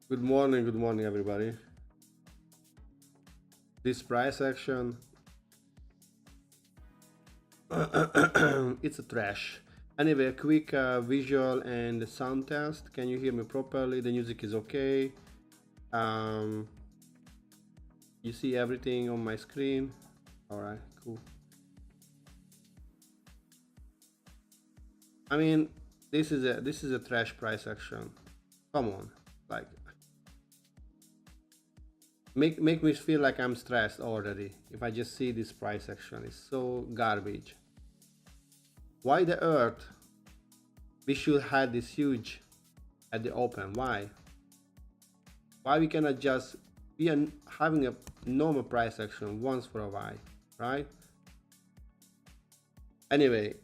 Good morning, everybody. This price action, it's a trash. Anyway, a quick visual and sound test. Can you hear me properly? The music is okay. Um, you see everything on my screen. All right, cool. I mean, this is a trash price action. Come on, like make me feel like I'm stressed already if I just see this price action. It's so garbage. Why the earth we should have this huge at the open? Why we cannot just be having a normal price action once for a while, right? Anyway,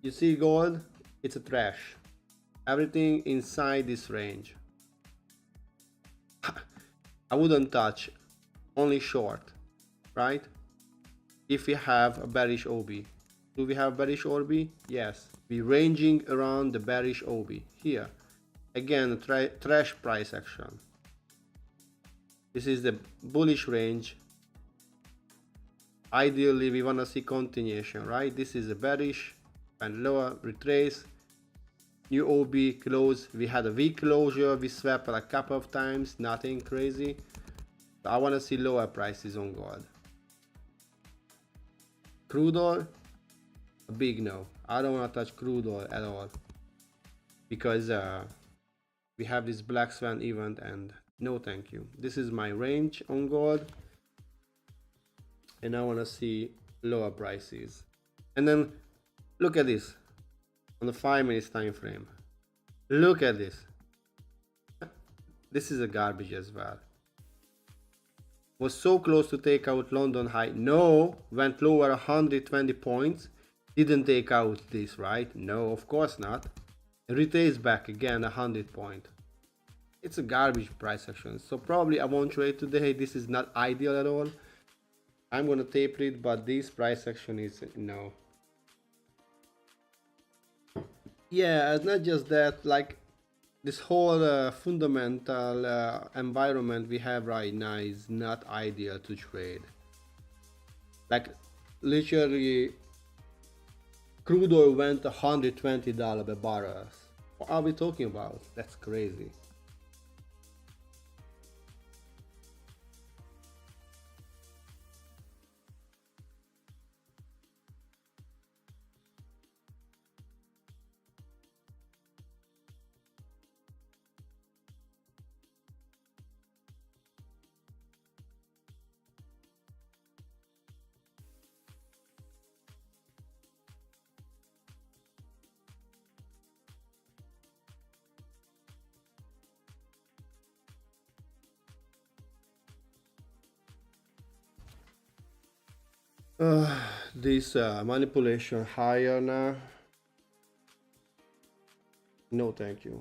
you see gold, it's a trash. Everything inside this range I wouldn't touch, only short, right? If we have a bearish OB. Do we have bearish OB? Yes, we ranging around the bearish OB here. Again, trash price action. This is the bullish range. Ideally we want to see continuation, right? This is a bearish and lower retrace, new OB close. We had a weak closure, we swapped a couple of times, nothing crazy. So I want to see lower prices on gold. Crude oil, a big no. I don't want to touch crude oil at all because we have this black swan event, and no thank you. This is my range on gold, and I want to see lower prices. And then look at this on the 5 minutes time frame. Look at this. This is a garbage as well. Was so close to take out London high. No, went lower 120 points. Didn't take out this, right? No, of course not. Retrace back again 100 point. It's a garbage price action. So probably I won't trade today. This is not ideal at all. I'm gonna taper it, but this price action is no. Yeah, it's not just that, like this whole fundamental environment we have right now is not ideal to trade. Like literally crude oil went $120 per barrel. What are we talking about? That's crazy. This manipulation higher now. No, thank you.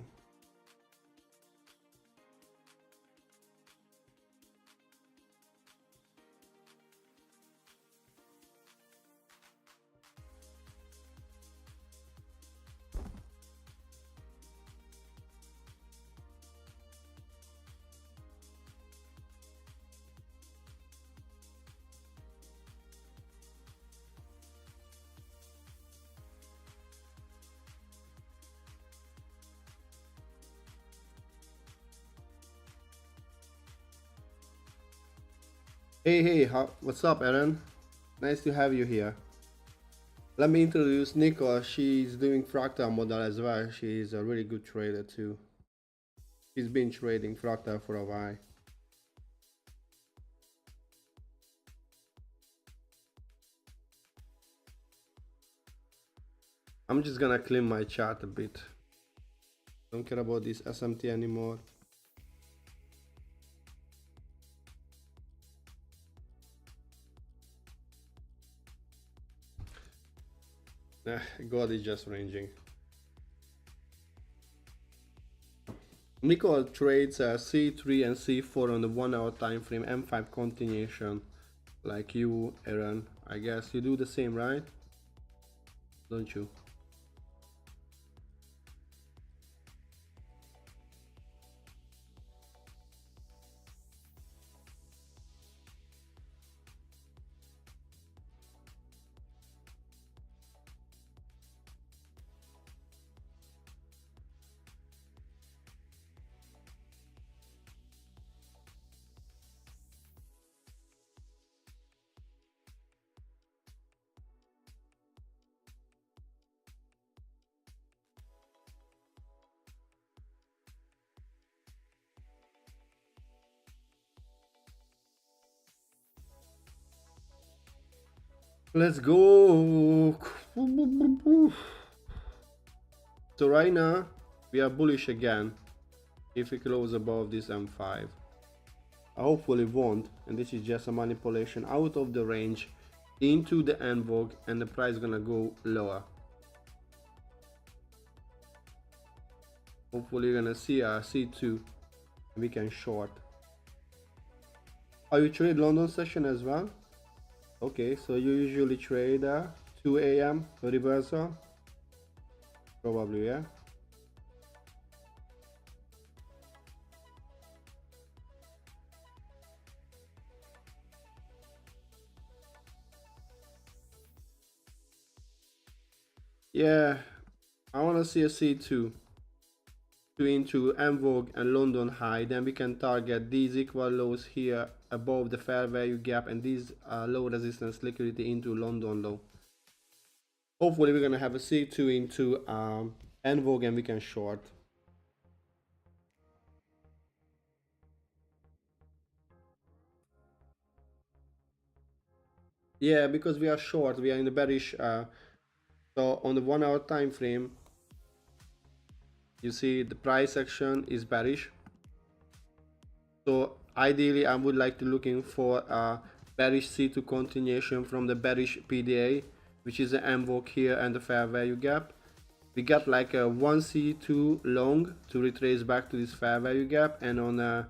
Hey, what's up, Aaron? Nice to have you here. Let me introduce Nicola. She's doing fractal model as well. She's a really good trader too. She's been trading fractal for a while. I'm just gonna clean my chart a bit. Don't care about this SMT anymore. God is just ranging. Nicole trades C3 and C4 on the 1 hour time frame, M5 continuation, like you, Aaron. I guess you do the same, right? Don't you? Let's go. So right now we are bullish again if we close above this M5. I hopefully won't, and this is just a manipulation out of the range into the en vogue, and the price gonna go lower. Hopefully you're gonna see a C2 we can short. Oh, you trade London session as well? Okay, so you usually trade 2 a.m. reversal? Probably, yeah. Yeah, I want to see a C2 into en vogue and London high. Then we can target these equal lows here above the fair value gap, and these low resistance liquidity into London low. Hopefully we're gonna have a C2 into en vogue and we can short. Yeah, because we are short, we are in the bearish. So on the 1 hour time frame, you see the price action is bearish. So ideally I would like to looking for a bearish C2 continuation from the bearish PDA, which is the en vogue here and the fair value gap. We got like a 1 C2 long to retrace back to this fair value gap, and on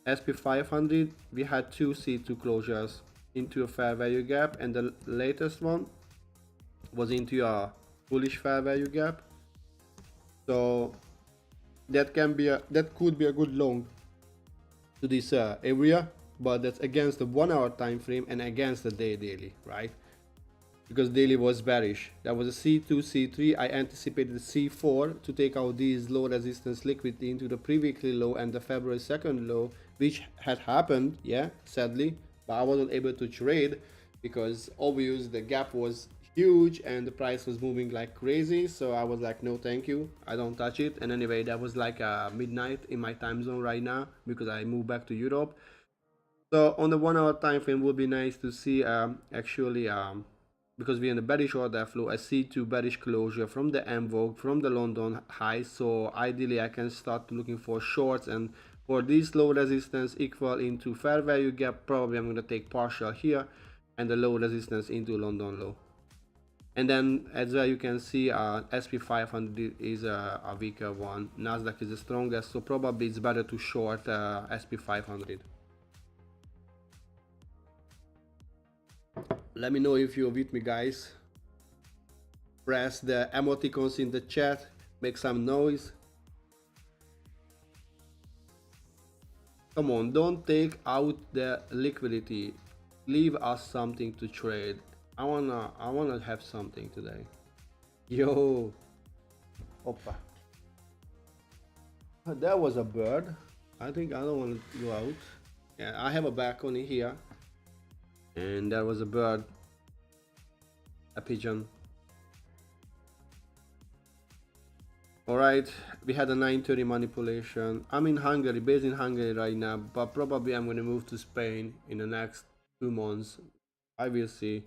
SP 500 we had 2 C2 closures into a fair value gap, and the latest one was into a bullish fair value gap. So that could be a good long to this area, but that's against the 1 hour time frame and against the daily, right? Because daily was bearish. That was a C2, C3. I anticipated C4 to take out these low resistance liquidity into the pre-weekly low and the February 2nd low, which had happened, yeah, sadly, but I wasn't able to trade because obviously the gap was huge and the price was moving like crazy. So I was like, no thank you, I don't touch it. And anyway, that was like midnight in my time zone right now because I moved back to Europe. So on the 1 hour time frame would be nice to see actually because we're in the bearish order flow, I see 2 bearish closure from the en vogue, from the London high. So ideally I can start looking for shorts, and for this low resistance equal into fair value gap, probably I'm going to take partial here, and the low resistance into London low. And then as well you can see SP 500 is a weaker one, Nasdaq is the strongest, so probably it's better to short SP 500. Let me know if you're with me, guys. Press the emoticons in the chat, make some noise. Come on, don't take out the liquidity, leave us something to trade. I wanna have something today. Yo, Opa. That was a bird. I think I don't want to go out. Yeah, I have a balcony here, and there was a bird, a pigeon. Alright, we had a 9:30 manipulation. I'm in Hungary, based in Hungary right now, but probably I'm gonna move to Spain in the next 2 months. I will see.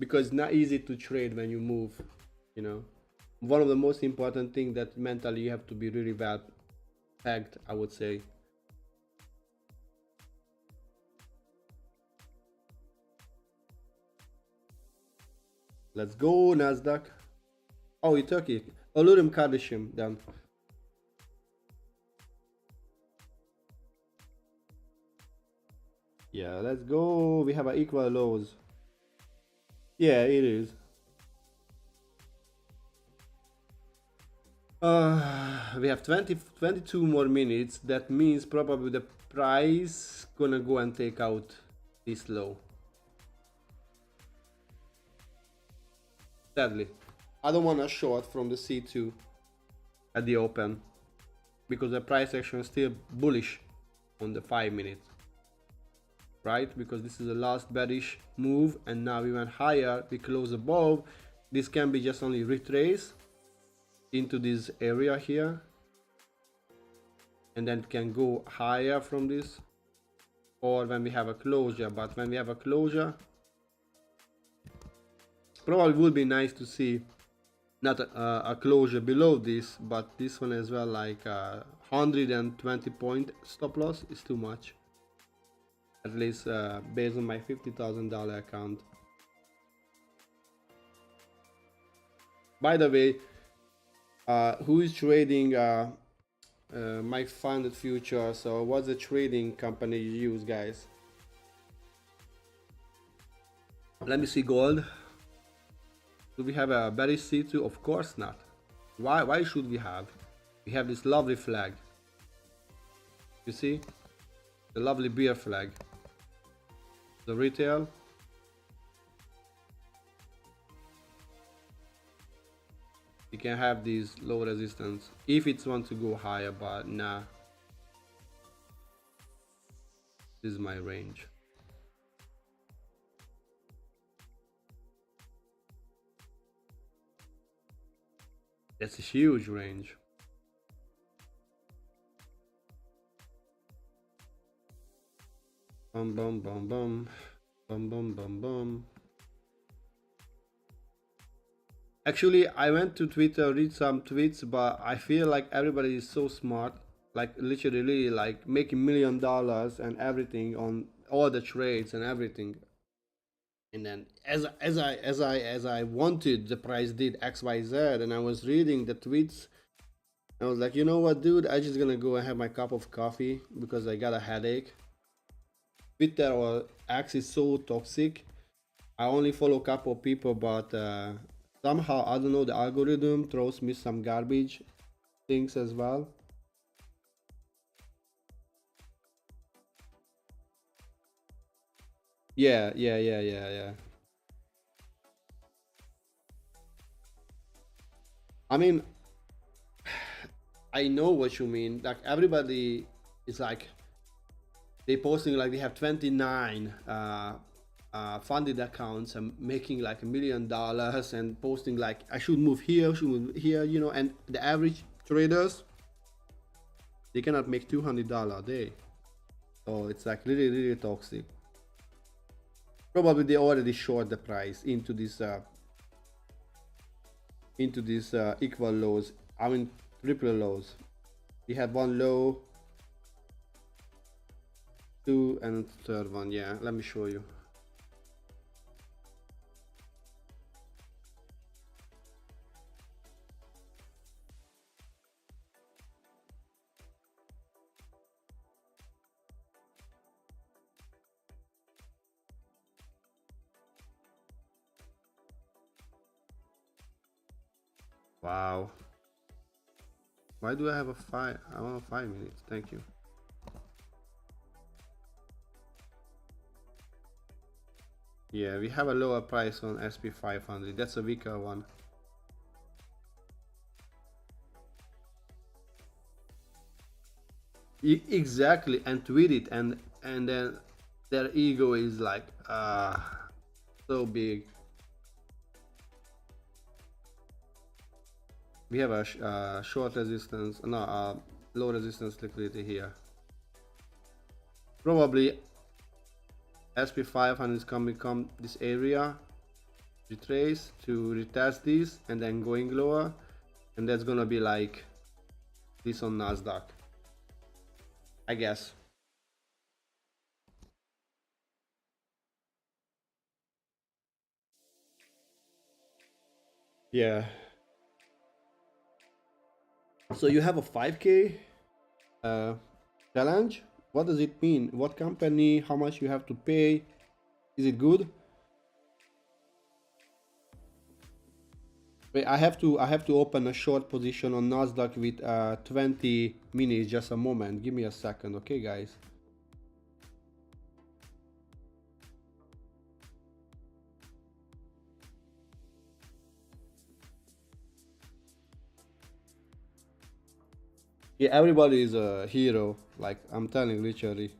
Because it's not easy to trade when you move, you know. One of the most important things that mentally you have to be really well pegged, I would say. Let's go, Nasdaq. Oh, you took it. Ölürüm kardeşim then. Yeah, let's go. We have an equal lows. Yeah, it is. We have 22 more minutes. That means probably the price gonna go and take out this low. Sadly, I don't want to short from the C2 at the open because the price action is still bullish on the 5 minutes, right? Because this is the last bearish move, and now we went higher, we close above. This can be just only retrace into this area here, and then it can go higher from this, or when we have a closure. But when we have a closure, Probably would be nice to see not a closure below this, but this one as well, like 120 point stop loss is too much, at least based on my $50,000 account. By the way, who is trading my funded future? So what's the trading company you use, guys? Let me see. Gold. Do we have a Berry C2? Of course not. Why should we have? We have this lovely flag. You see? The lovely beer flag. The retail. You can have these low resistance if it's want to go higher, but nah. This is my range. That's a huge range. Bum bum bum bum. Bum bum bum bum. Actually, I went to Twitter, read some tweets, but I feel like everybody is so smart, like literally like making $1 million and everything on all the trades and everything. And then as I wanted, the price did XYZ, and I was reading the tweets. I was like, you know what, dude? I just gonna go and have my cup of coffee because I got a headache. Twitter or X is so toxic. I only follow a couple of people, but somehow I don't know, the algorithm throws me some garbage things as well. Yeah. I mean, I know what you mean. Like everybody is like they posting like they have 29 funded accounts and making like $1 million and posting like I should move here, should move here, you know. And the average traders, they cannot make $200 a day. So it's like really toxic. Probably they already short the price into this equal lows. I mean triple lows. We have one low, two, and third one. Yeah, let me show you. Wow. Why do I have a 5? I want 5 minutes. Thank you. Yeah, we have a lower price on SP 500. That's a weaker one. Exactly, and tweet it, and then their ego is like so big. We have a short resistance, no, low resistance liquidity here. Probably SP 500 is coming come this area, retrace to retest this, and then going lower, and that's gonna be like this on Nasdaq, I guess. Yeah. So you have a 5K challenge. What does it mean? What company? How much you have to pay? Is it good? Wait, I have to open a short position on Nasdaq with 20 minutes. Just a moment. Give me a second, okay, guys. Yeah, everybody is a hero. Like I'm telling, literally.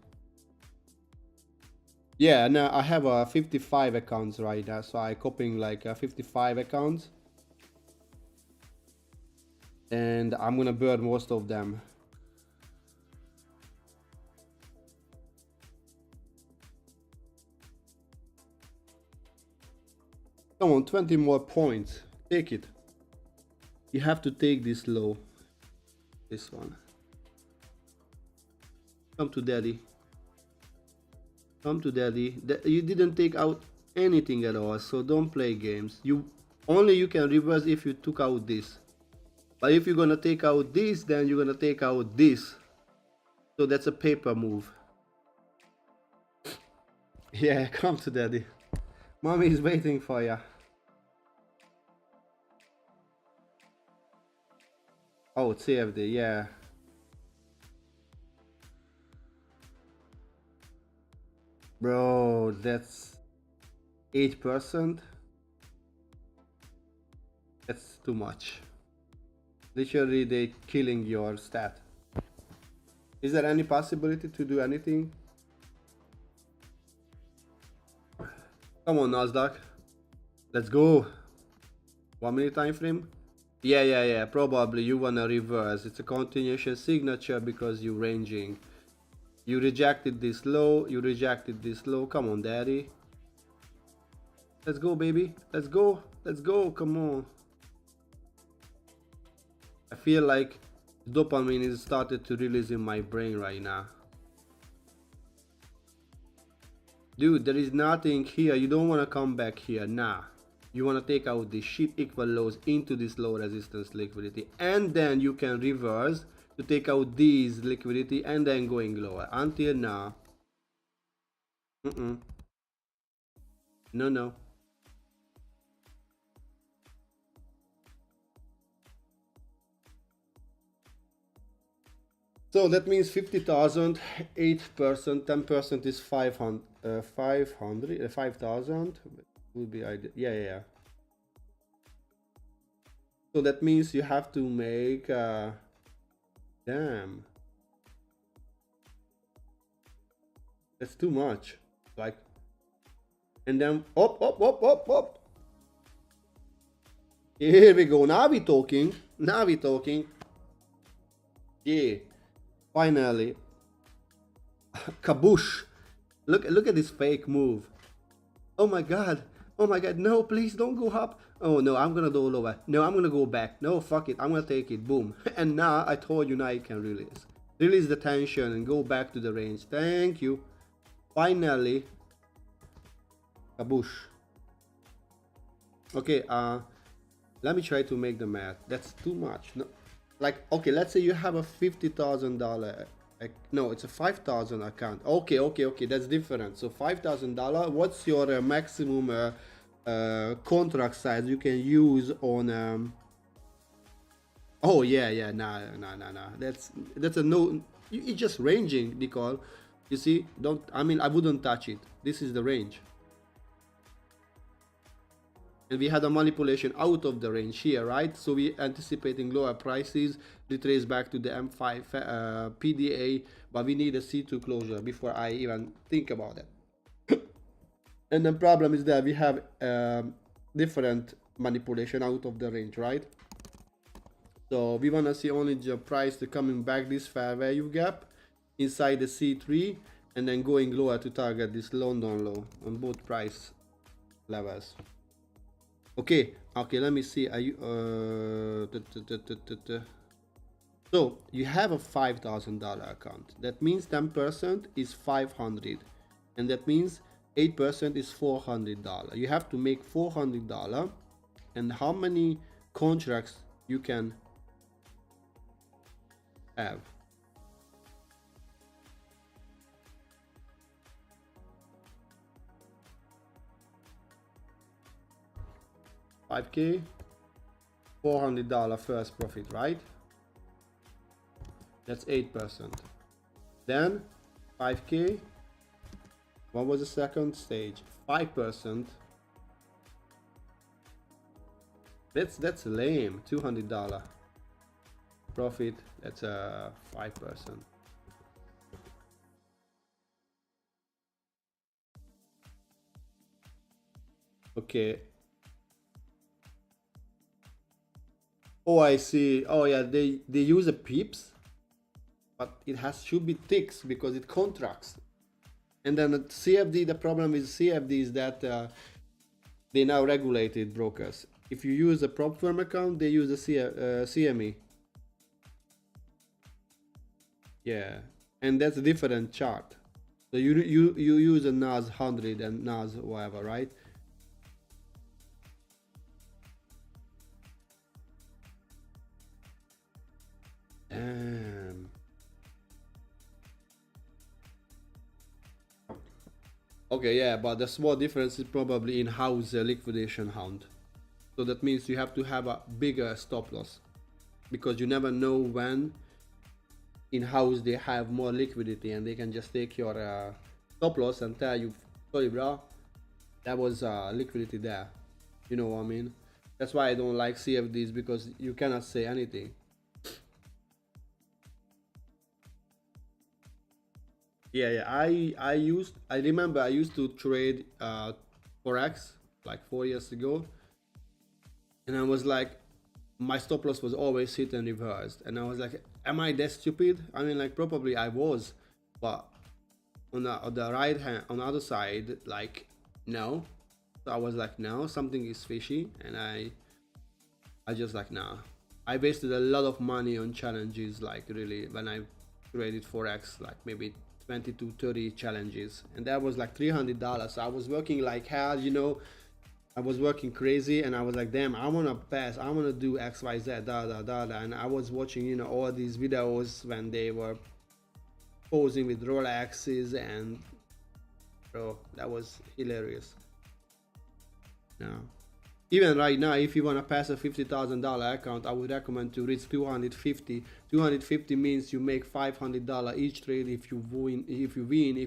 Yeah, now I have 55 accounts right now, so I copying like 55 accounts, and I'm gonna burn most of them. Come on, 20 more points. Take it. You have to take this low. This one. Come to daddy. Come to daddy. You didn't take out anything at all, so don't play games. You can reverse if you took out this. But if you're gonna take out this, then you're gonna take out this. So that's a paper move. Yeah, come to daddy. Mommy is waiting for ya. Oh, CFD, yeah. Bro, that's 8%. That's too much. Literally, they're killing your stat. Is there any possibility to do anything? Come on, Nasdaq. Let's go. 1 minute time frame? Yeah. Probably you wanna reverse. It's a continuation signature because you're ranging. You rejected this low. You rejected this low. Come on, daddy. Let's go, baby. Let's go. Let's go. Come on. I feel like dopamine is started to release in my brain right now. Dude, there is nothing here. You don't want to come back here. Nah. You want to take out the ship equal lows into this low resistance liquidity. And then you can reverse to take out these liquidity and then going lower. Until now. No. So that means 50,000, 8%, 10% is 5,000 would be ideal. Yeah. So that means you have to make, damn. That's too much. Like, and then, up. Here we go. Now we talking. Yeah. Finally, kaboosh! Look at this fake move. Oh my god! No, please don't go up. Oh no, I'm gonna go lower. No, I'm gonna go back. No, fuck it. I'm gonna take it. Boom. And now I told you, now you can release the tension and go back to the range. Thank you. Finally, kaboosh. Okay. Let me try to make the math. That's too much. No. Like, okay, let's say you have a $50,000, no, it's a 5,000 account. Okay, that's different. So $5,000, what's your maximum contract size you can use on, oh yeah, nah, that's a no, it's just ranging, Nicole. You see, I wouldn't touch it. This is the range. And we had a manipulation out of the range here, right? So we anticipating lower prices, retrace back to the M5 PDA, but we need a C2 closure before I even think about it. And the problem is that we have different manipulation out of the range, right? So we want to see only the price to coming back this fair value gap inside the C3 and then going lower to target this London low on both price levels. Okay, let me see. Are you so you have a $5,000 account. That means 10% is 500, and that means 8% is $400. You have to make $400, and how many contracts you can have? $5K, $400 first profit, right? That's 8%. Then 5K. What was the second stage? 5%. That's lame. $200 profit. That's a 5%. Okay. Oh, I see. Oh yeah, they use a pips, but it should be ticks because it contracts. And then CFD, the problem with CFD is that They now regulated brokers. If you use a prop firm account, they use a CME. Yeah, and that's a different chart. So you use a NAS 100 and NAS whatever, right? Damn. Okay, yeah, but the small difference is probably in house liquidation hunt. So that means you have to have a bigger stop loss because you never know when in house they have more liquidity and they can just take your stop loss and tell you, sorry, bro, that was liquidity there. You know what I mean? That's why I don't like CFDs because you cannot say anything. Yeah, I remember I used to trade forex like 4 years ago, and I was like, my stop loss was always hit and reversed, and I was like, am I that stupid? I mean, like probably I was, but on the right hand, on the other side, like no. So I was like, no, something is fishy, and I just like nah. I wasted a lot of money on challenges, like really when I traded forex, like maybe 20 to 30 challenges, and that was like $300. So I was working like hell, you know. I was working crazy, and I was like, damn, I wanna pass, I wanna do X, Y, Z, da da da da. And I was watching, you know, all these videos when they were posing with Rolexes, and bro, that was hilarious. Yeah. Even right now, if you want to pass a $50,000 account, I would recommend to reach 250. 250 means you make $500 each trade. If you win, if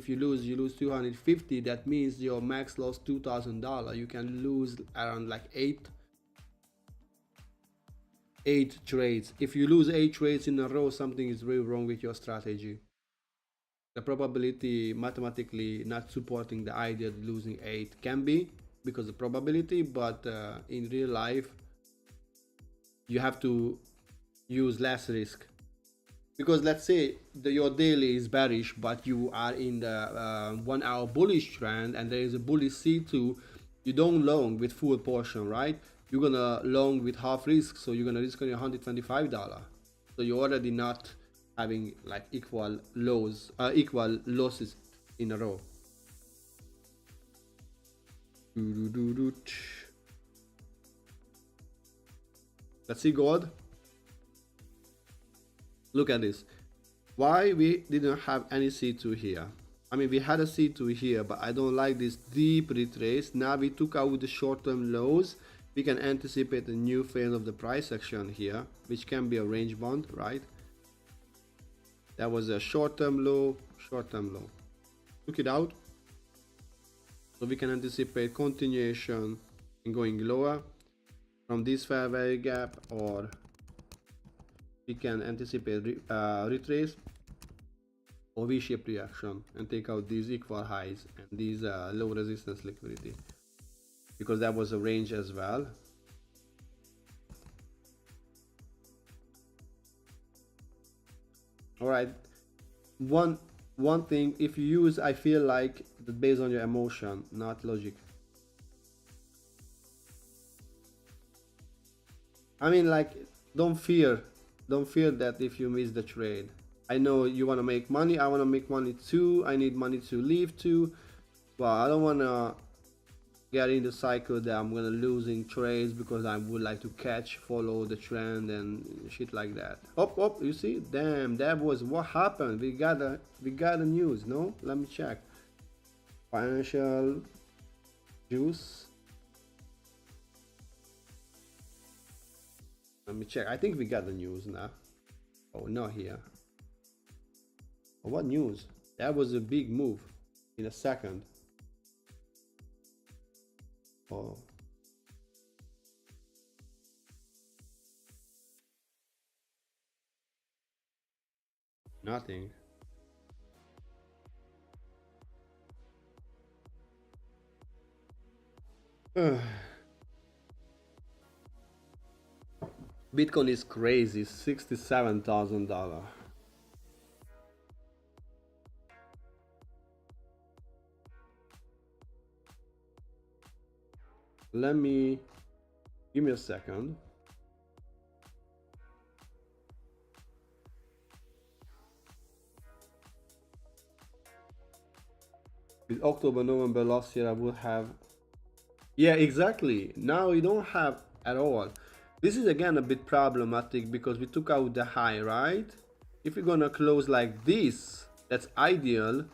you lose, you lose 250. That means your max loss $2,000. You can lose around like eight trades. If you lose 8 trades in a row, something is really wrong with your strategy. The probability mathematically not supporting the idea that losing 8 can be because the probability, but in real life you have to use less risk. Because let's say your daily is bearish, but you are in the 1 hour bullish trend and there is a bullish C2, you don't long with full portion, right? You're gonna long with half risk, so you're gonna risk on your $125. So you're already not having like equal losses in a row. Let's see gold. Look at this. Why we didn't have any C2 here? I mean, we had a C2 here, but I don't like this deep retrace. Now we took out the short-term lows. We can anticipate a new phase of the price action here, which can be a range bond, right? That was a short-term low, short-term low. Took it out. So we can anticipate continuation and going lower from this fair value gap, or we can anticipate retrace or V-shaped reaction and take out these equal highs and these low resistance liquidity, because that was a range as well. All right, one thing, if you use, I feel like that based on your emotion, not logic. I mean, like, don't fear that if you miss the trade. I know you want to make money, I want to make money too, I need money to live too. Well, I don't want to get in the cycle that I'm gonna losing trades because I would like to follow the trend and shit like that. Oh, you see, damn, that was what happened. We got the news. No, let me check. Financial juice. Let me check. I think we got the news now. Oh, not here. Oh, what news? That was a big move in a second. Oh. Nothing. Bitcoin is crazy, $67,000. Let me, give me a second. With October, November last year, I would have, yeah, exactly. Now you don't have at all. This is again a bit problematic because we took out the high, right? If we're gonna close like this, that's ideal.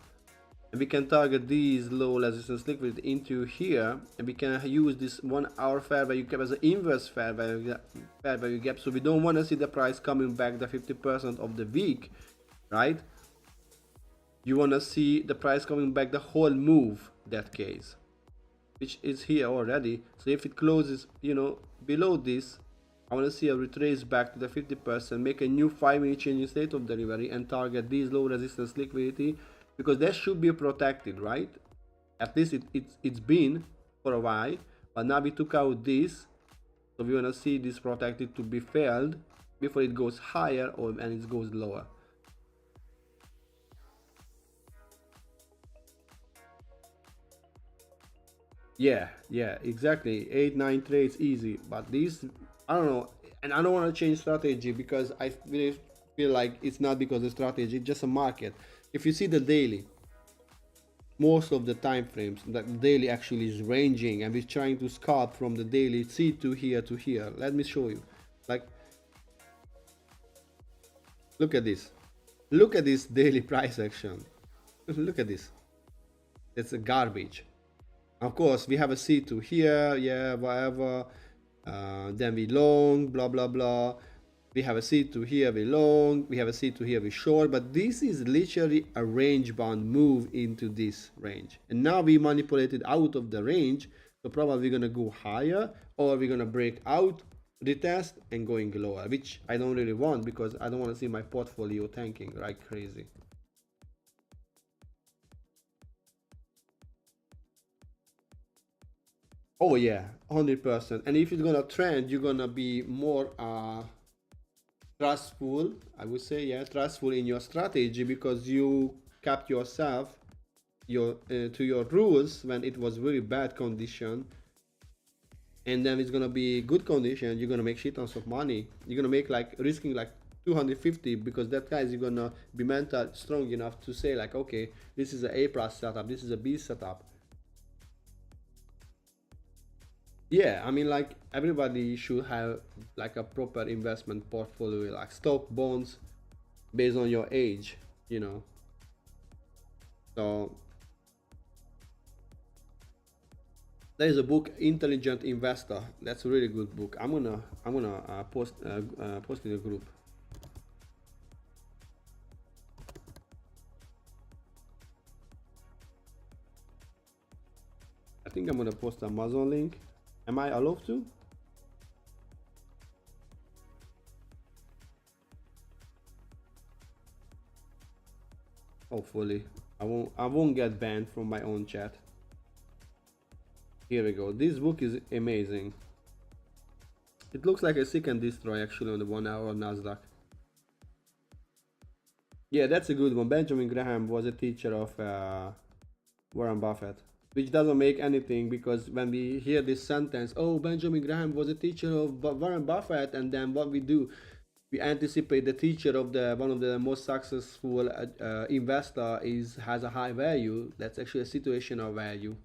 And we can target these low resistance liquidity into here, and we can use this 1 hour fair value gap as an inverse fair value gap. So we don't want to see the price coming back the 50% of the week, right? You want to see the price coming back the whole move, that case, which is here already. So if it closes, you know, below this, I want to see a retrace back to the 50%, make a new 5-minute change in state of delivery, and target these low resistance liquidity, because that should be protected, right? At least it's been for a while, but now we took out this, so we want to see this protected to be failed before it goes higher or and it goes lower. Yeah, exactly. 8-9 trades easy, but these, I don't know, and I don't want to change strategy because I really feel like it's not because of strategy, it's just a market. If you see the daily, most of the time frames, the daily actually is ranging, and we're trying to scalp from the daily C to here to here. Let me show you. Like, look at this. Look at this daily price action. Look at this. It's a garbage. Of course, we have a C2 here, yeah, whatever. Then we long, blah, blah, blah. We have a C2 here, we long. We have a C2 here, we short. But this is literally a range bound move into this range. And now we manipulated out of the range. So probably we're going to go higher, or we're going to break out, retest, and going lower, which I don't really want because I don't want to see my portfolio tanking like crazy. Oh yeah, 100%. And if it's gonna trend, you're gonna be more trustful. I would say, yeah, trustful in your strategy because you kept yourself to your rules when it was very bad condition, and then it's gonna be good condition. You're gonna make shit tons of money. You're gonna make like risking like 250 because that guys you're gonna be mental strong enough to say like, okay, this is a A plus setup, this is a B setup. Yeah, I mean, like everybody should have like a proper investment portfolio, like stock, bonds, based on your age, you know. So there is a book, Intelligent Investor. That's a really good book. I'm gonna post in the group. I think I'm gonna post Amazon link. Am I allowed to? Hopefully, I won't get banned from my own chat. Here we go. This book is amazing. It looks like a seek and destroy actually on the 1 hour Nasdaq. Yeah, that's a good one. Benjamin Graham was a teacher of Warren Buffett, which doesn't make anything because when we hear this sentence, oh, Benjamin Graham was a teacher of Warren Buffett, and then what we do, we anticipate the teacher of the one of the most successful investor has a high value. That's actually a situational value.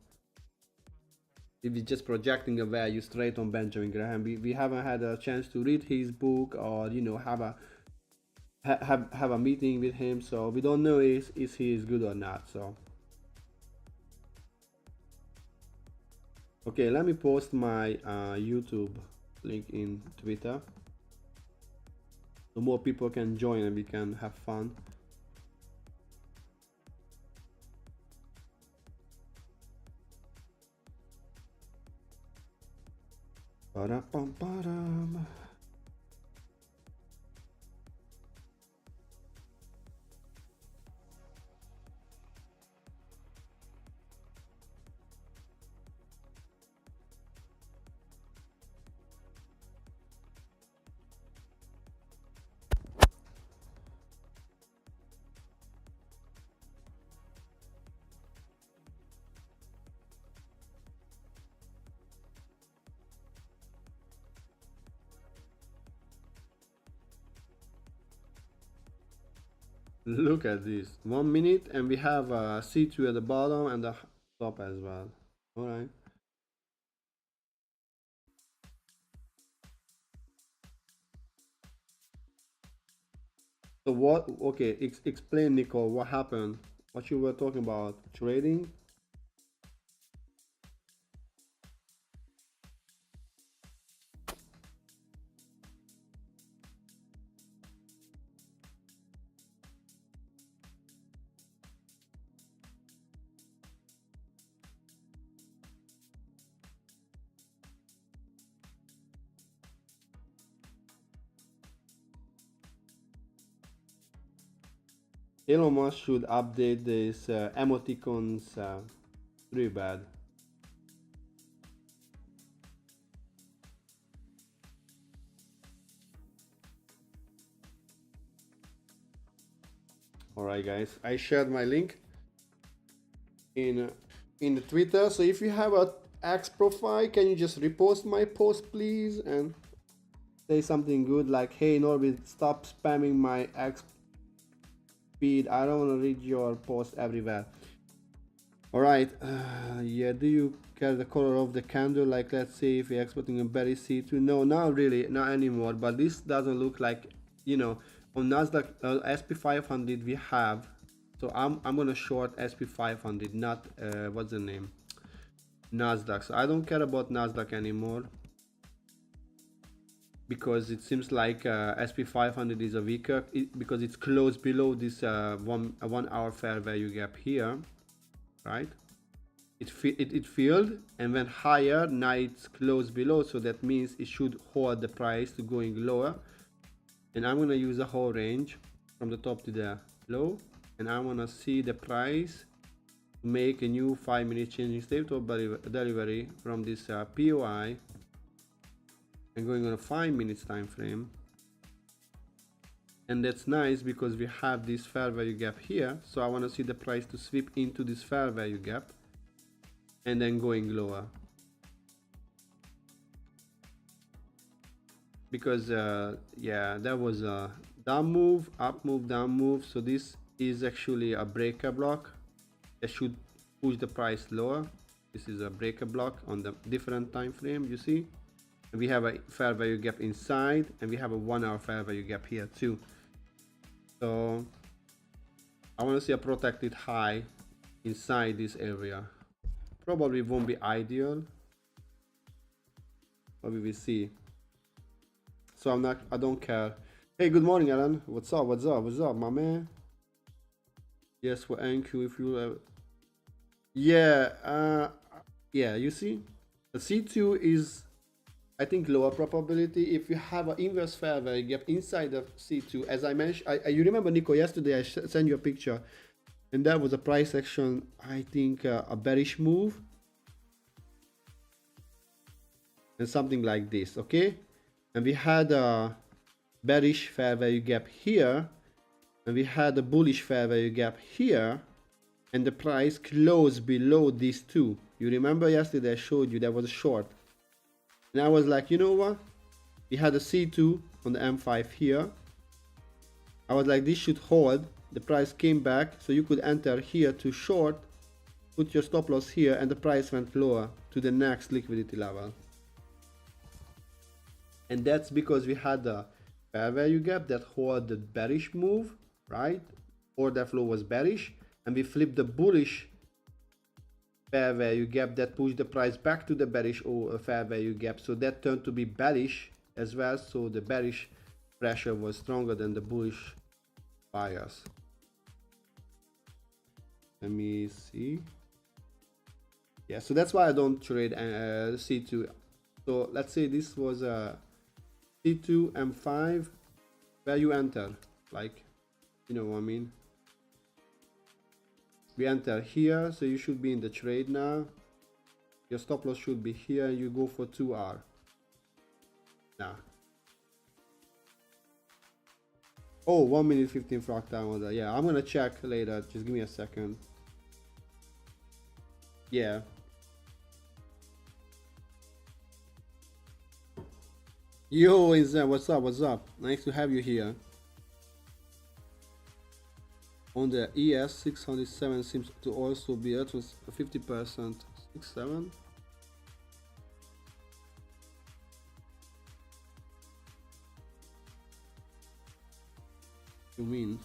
If we're just projecting a value straight on Benjamin Graham, we haven't had a chance to read his book or have a meeting with him, so we don't know is he is good or not. So okay, let me post my YouTube link in Twitter so more people can join and we can have fun. Ba-da-bum-ba-dum. Look at this. 1 minute, and we have a C2 at the bottom and the top as well. All right. So what? Okay, explain, Nicole. What happened? What you were talking about? Trading? Elon Musk should update this emoticons. Pretty bad. All right, guys. I shared my link in the Twitter. So if you have a X profile, can you just repost my post, please, and say something good like, "Hey, Norbit, stop spamming my X feed. I don't want to read your post everywhere." All right. Yeah. Do you care the color of the candle? Like, let's say if you're exporting a berry C2. No, not really, not anymore. But this doesn't look like, on Nasdaq SP 500 we have. So I'm gonna short SP 500, not what's the name, Nasdaq. So I don't care about Nasdaq anymore because it seems like SP 500 is a weaker because it's close below this 1 hour fair value gap here, right? It filled and went higher. Now it's close below, so that means it should hold the price to going lower. And I'm gonna use the whole range from the top to the low, and I wanna see the price make a new 5-minute changing state of delivery from this POI and going on a 5 minutes time frame. And that's nice because we have this fair value gap here, so I want to see the price to sweep into this fair value gap and then going lower, because yeah, that was a down move, up move, down move. So this is actually a breaker block that should push the price lower. This is a breaker block on the different time frame, you see. And we have a fair value gap inside, and we have a 1 hour fair value gap here too. So I want to see a protected high inside this area. Probably won't be ideal, but we will see. So I don't care. Hey, good morning, Alan. What's up, my man? Yes, for NQ if you yeah, yeah, you see, the C2 is, I think, lower probability. If you have an inverse fair value gap inside the C2, as I mentioned, you remember, Nico, yesterday I sent you a picture, and that was a price action, I think, a bearish move, and something like this, okay? And we had a bearish fair value gap here, and we had a bullish fair value gap here, and the price closed below these two. You remember yesterday I showed you that was a short, and I was like, you know what, we had a C2 on the M5 here. I was like, this should hold. The price came back, so you could enter here to short, put your stop loss here, and the price went lower to the next liquidity level. And that's because we had the fair value gap that hold the bearish move, right? Order flow was bearish, and we flipped the bullish fair value gap that pushed the price back to the bearish fair value gap. So that turned to be bearish as well. So the bearish pressure was stronger than the bullish bias. Let me see. Yeah, so that's why I don't trade C2. So let's say this was a C2 M5 where you enter, like, you know what I mean. We enter here, so you should be in the trade now. Your stop loss should be here. You go for 2R. Nah. Oh, 1 minute 15 fractal on that. Yeah, I'm gonna check later. Just give me a second. Yeah. Yo, Inzen, what's up? What's up? Nice to have you here. On the ES 607 seems to also be at 50%. 67. You mean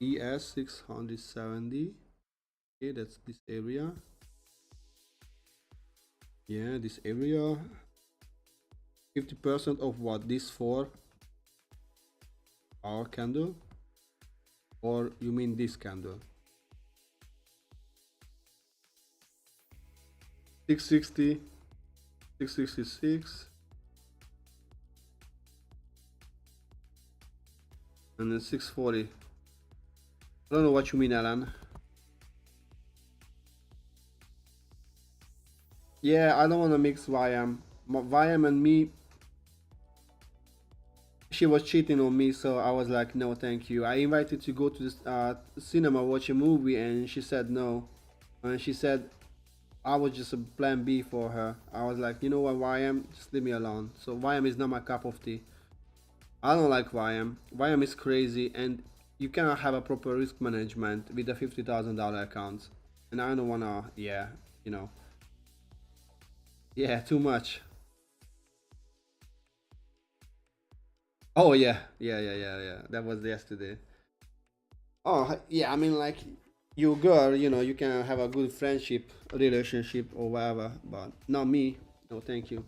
ES 670? Okay, that's this area. Yeah, this area. 50% of what? This 4-hour candle? Or you mean this candle? 660, 666, and then 640. I don't know what you mean, Alan. Yeah, I don't want to mix YM. YM and me, she was cheating on me, so I was like, no, thank you. I invited to go to this cinema, watch a movie, and she said no. And she said I was just a plan B for her. I was like, you know what, YM, just leave me alone. So YM is not my cup of tea. I don't like YM. YM is crazy, and you cannot have a proper risk management with a $50,000 account. And I don't wanna, yeah, you know, yeah, too much. Oh yeah. That was yesterday. Oh yeah, I mean like you girl, you know, you can have a good friendship, relationship or whatever, but not me. No, thank you.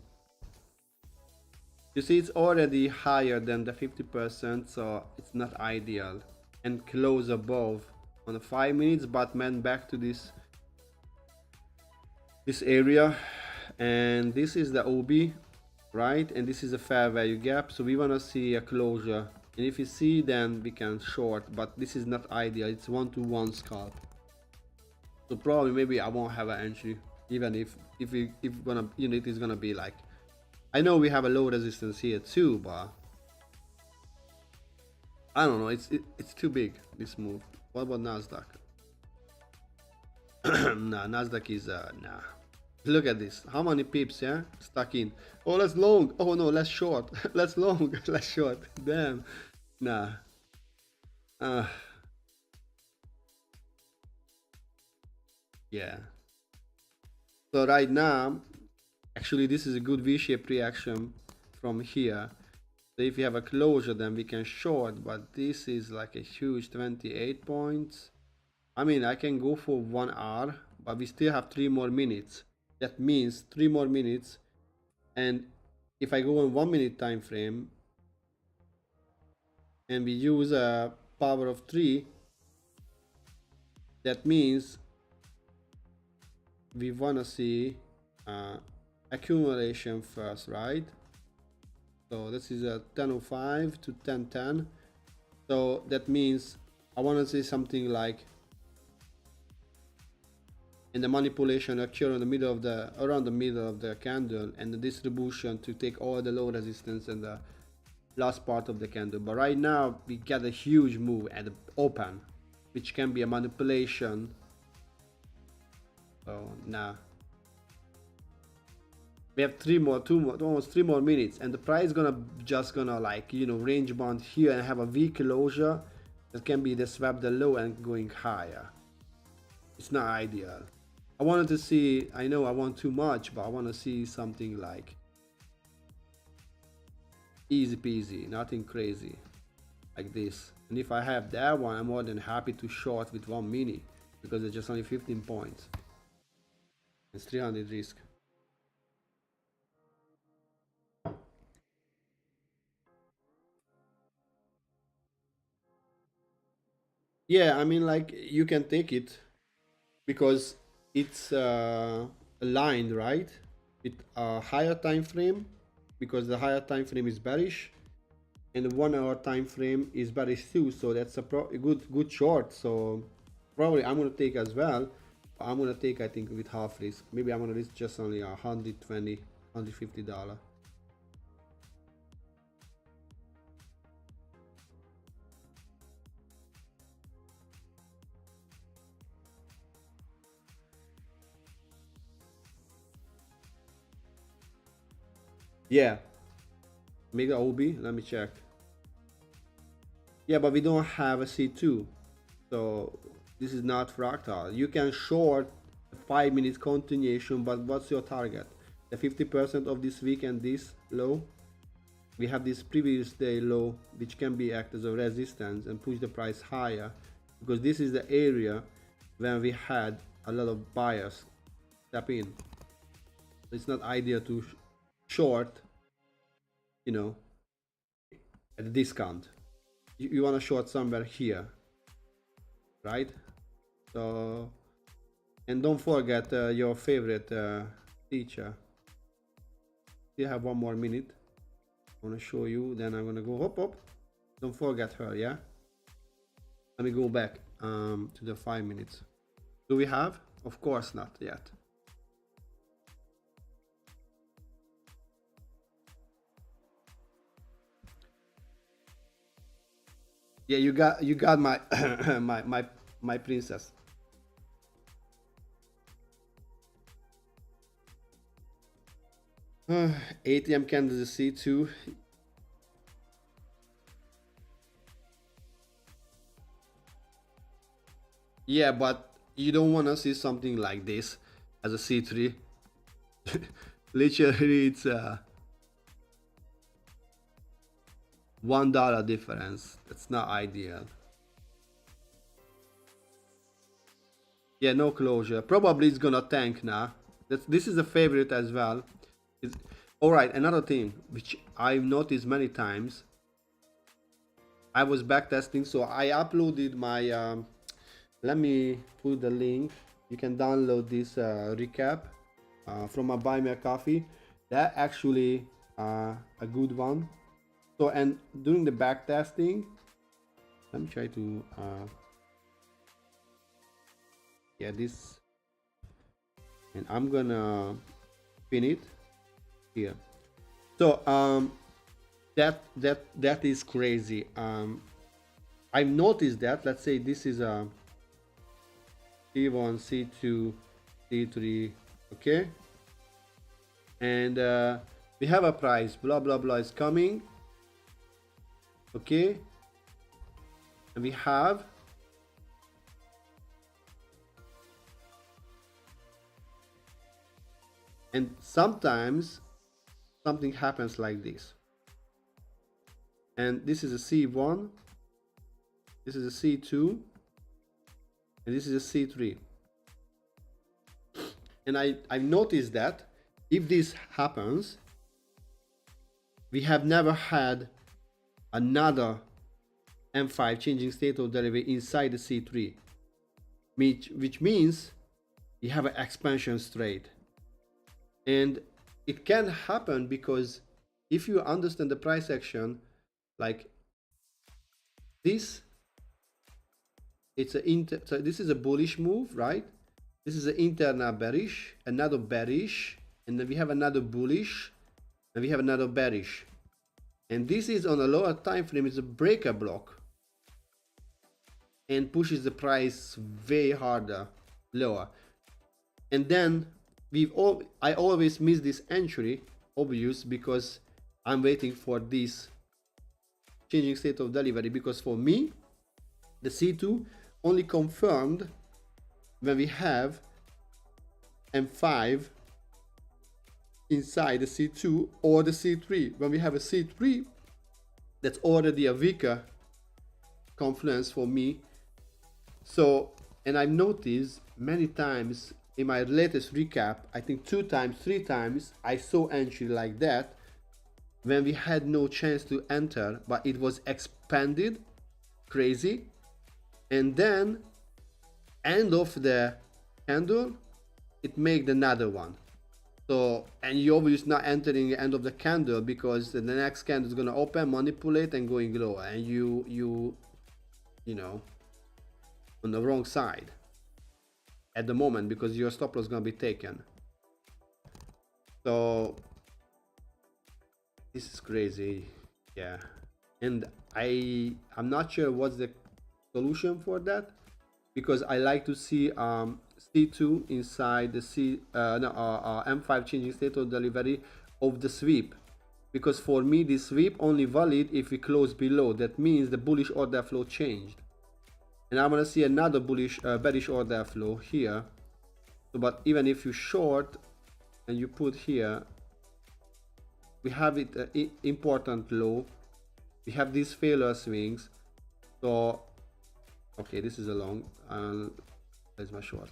You see, it's already higher than the 50%, so it's not ideal. And close above on the 5 minutes, but man, back to this area, and this is the OB, right? And this is a fair value gap, so we want to see a closure. And if you see, then we can short, but this is not ideal. It's 1-to-1 scalp, so probably maybe I won't have an entry, even if gonna, you know, it is gonna be like, I know we have a low resistance here too, but I don't know, it's too big, this move. What about Nasdaq? Nah, Nasdaq is nah. Look at this, how many pips, yeah, stuck in. Oh, let's long, oh no, let's short. Let's long, let's short, damn. Nah. uh yeah, so right now actually this is a good V-shaped reaction from here. So if you have a closure, then we can short, but this is like a huge 28 points. I mean, I can go for 1 hour, but we still have 3 more minutes. That means 3 more minutes. And if I go on 1 minute time frame and we use a power of 3, that means we wanna see accumulation first, right? So this is a 10:05 to 10:10. So that means I want to see something like, and the manipulation occur in the middle of the, around the middle of the candle, and the distribution to take all the low resistance and the last part of the candle. But right now we get a huge move at the open, which can be a manipulation. So nah, we have almost 3 more minutes, and the price gonna just gonna, like, you know, range bound here and have a weak closure that can be the swap the low and going higher. It's not ideal. I wanted to see, I know I want too much, but I want to see something like easy peasy, nothing crazy like this. And if I have that one, I'm more than happy to short with 1 mini, because it's just only 15 points. It's 300 risk. Yeah, I mean, like, you can take it because it's aligned, right, with a higher time frame, because the higher time frame is bearish and the 1 hour time frame is bearish too, so that's a good short. So probably I'm gonna take as well. I'm gonna take, I think, with half risk. Maybe I'm gonna risk just only $150. Yeah, mega OB, let me check. Yeah, but we don't have a C2. So this is not fractal. You can short a 5 minute continuation, but what's your target? The 50% of this week and this low. We have this previous day low, which can be act as a resistance and push the price higher, because this is the area when we had a lot of buyers step in. It's not ideal to short, you know, at a discount. You want to short somewhere here, right? So, and don't forget your favorite teacher. You have 1 more minute. I want to show you, then I'm gonna go hop. Don't forget her, yeah. Let me go back to the 5 minutes. Do we have? Of course not yet. Yeah, you got my my princess. ATM candles C2. Yeah, but you don't want to see something like this as a C3. Literally, it's a $1 difference. That's not ideal. Yeah, no closure. Probably it's gonna tank now. This is a favorite as well. All right, another thing which I've noticed many times. I was backtesting, so I uploaded my. Let me put the link. You can download this recap from my Buy Me a Coffee. That actually a good one. So, and during the backtesting, let me try to yeah, this, and I'm gonna pin it here. So that is crazy. I've noticed that, let's say this is a C1, C2, C3, okay, and we have a price, blah blah blah is coming, okay, and we have and sometimes something happens like this, and this is a C1, this is a C2, and this is a C3, and I've noticed that if this happens, we have never had another M5 changing state of delivery inside the C3, which means you have an expansion straight. And it can happen because if you understand the price action, like this, it's so this is a bullish move, right? This is an internal bearish, another bearish, and then we have another bullish, and we have another bearish. And this is on a lower time frame, it's a breaker block and pushes the price way harder, lower. And then I always miss this entry, obvious, because I'm waiting for this changing state of delivery, because for me the C2 only confirmed when we have M5 inside the C2 or the C3. When we have a C3, that's already a weaker confluence for me. So, and I've noticed many times in my latest recap, I think 2 times, 3 times, I saw entry like that when we had no chance to enter, but it was expanded crazy, and then end of the candle it made another one. So, and you're obviously not entering the end of the candle, because the next candle is gonna open, manipulate, and going lower, and you know, on the wrong side at the moment, because your stop loss is gonna be taken. So this is crazy, yeah. And I'm not sure what's the solution for that, because I like to see C2 inside the M5 changing state of delivery of the sweep, because for me this sweep only valid if we close below. That means the bullish order flow changed. and I want to see another bullish bearish order flow here. So but even if you short and you put here, we have it important low, we have these failure swings. So okay, this is a long, there's my short.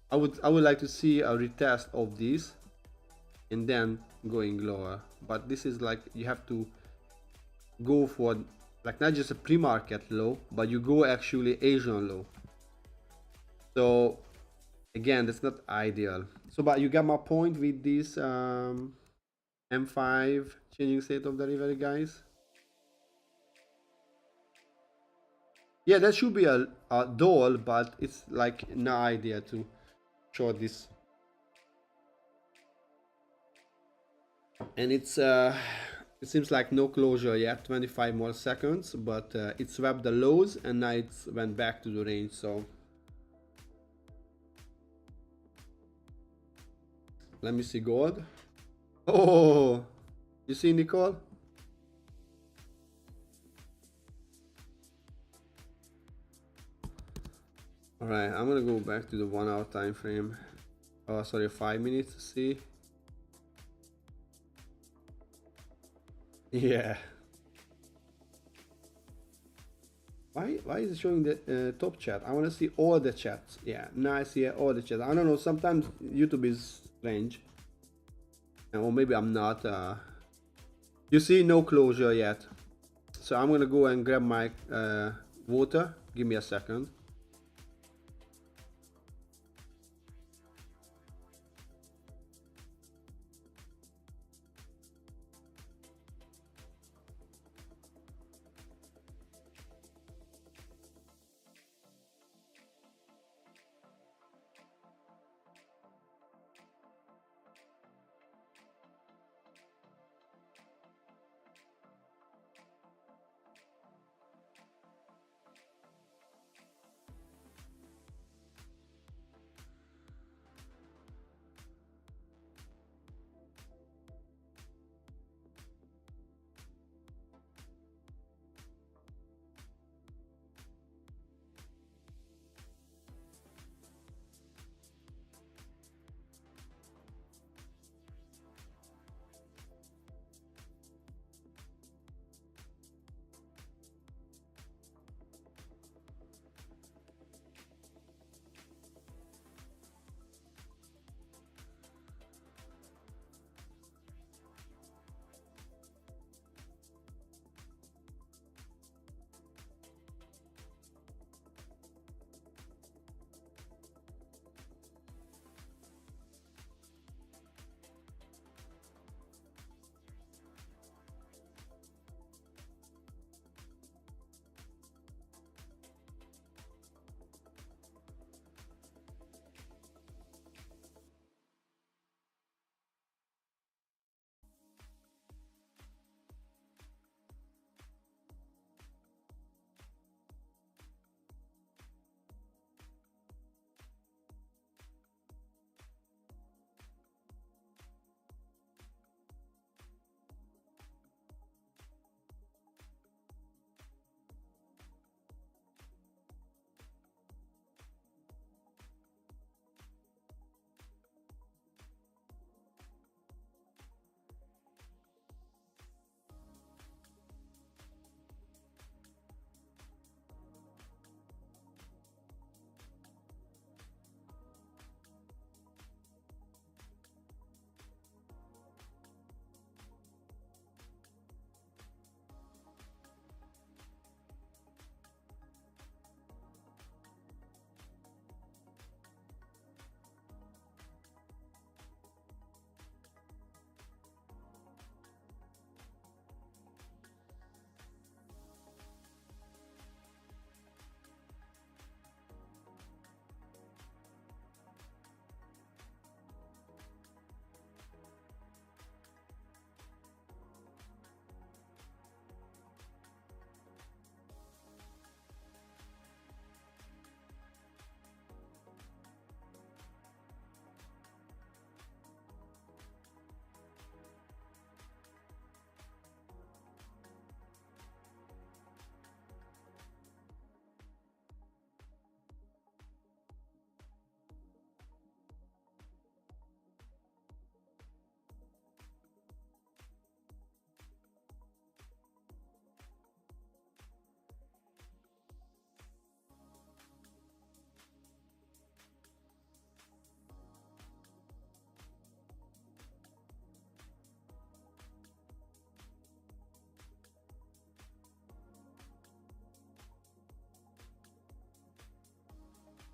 I would like to see a retest of this and then going lower, but this is like you have to go for like not just a pre-market low, but you go actually Asian low. So again, that's not ideal. So but you got my point with this M5 changing state of delivery, guys. Yeah, that should be a doll, but it's like no idea to show this. And it's it seems like no closure yet, 25 more seconds, but it swept the lows and now it went back to the range. So let me see gold. Oh, you see Nicole? All right, I'm gonna go back to the 1 hour time frame. Oh, sorry, 5 minutes to see. Yeah. Why is it showing the top chat? I want to see all the chats. Yeah, nice here, all the chats. I don't know, sometimes YouTube is strange. Or maybe I'm not. You see no closure yet. So I'm gonna go and grab my water. Give me a second.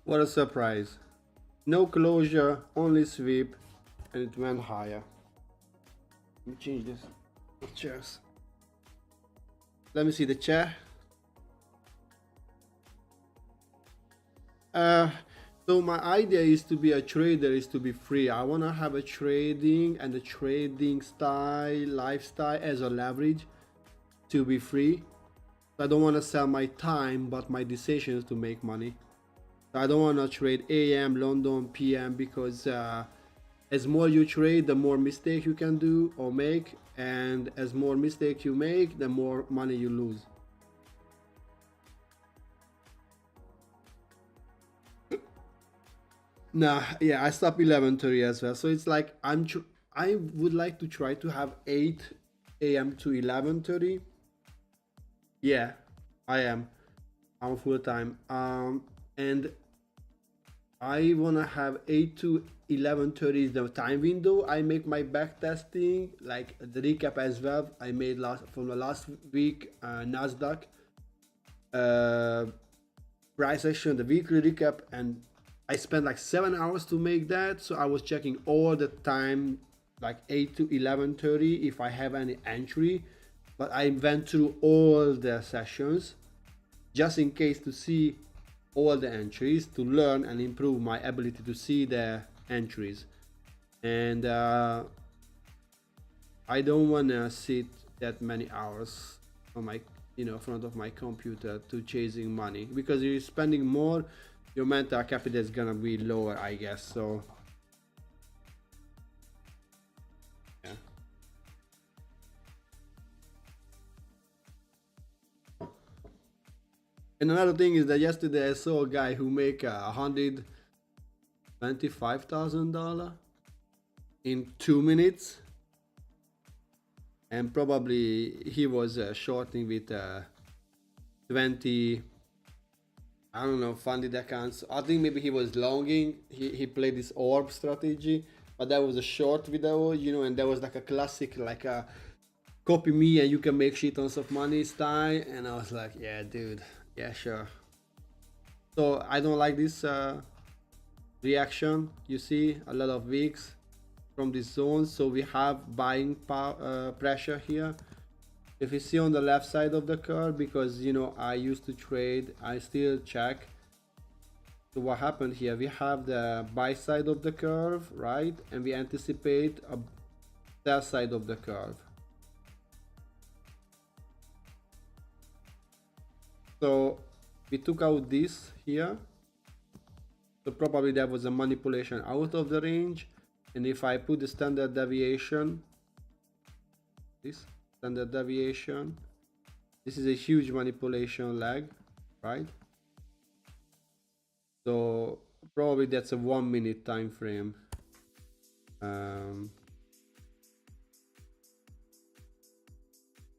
What a surprise. No closure, only sweep, and it went higher. Let me change this. Chairs. Let me see the chair. So my idea is to be a trader, is to be free. I want to have a trading and a trading style, lifestyle as a leverage to be free. I don't want to sell my time, but my decisions to make money. I don't want to trade AM, London, PM, because as more you trade, the more mistake you can do or make, and as more mistake you make, the more money you lose. Nah, yeah, I stopped 11:30 as well. So it's like I would like to try to have 8 a.m. to 11:30. Yeah, I am. I'm full time. And I wanna have 8 to 11:30 is the time window. I make my back testing, like the recap as well. I made from the last week Nasdaq price action, the weekly recap, and I spent like 7 hours to make that. So I was checking all the time, like 8 to 11:30, if I have any entry. But I went through all the sessions just in case to see all the entries, to learn and improve my ability to see the entries. And I don't want to sit that many hours on my front of my computer to chasing money, because you're spending more, your mental capital is gonna be lower, I guess. So yeah. And another thing is that yesterday I saw a guy who make $125,000 in 2 minutes, and probably he was shorting with 20, I don't know, funded accounts. I think maybe he was longing. He played this orb strategy, but that was a short video, and that was like a classic, like a copy me and you can make shit tons of money style. And I was like, yeah, dude, yeah, sure. So I don't like this reaction. You see a lot of wicks from this zone, so we have buying pressure here. If you see on the left side of the curve, because I used to trade, I still check. So what happened here, we have the buy side of the curve, right? And we anticipate a sell side of the curve. So we took out this here, so probably there was a manipulation out of the range. And if I put the standard deviation, this standard deviation, this is a huge manipulation lag, right? So probably that's a 1 minute time frame.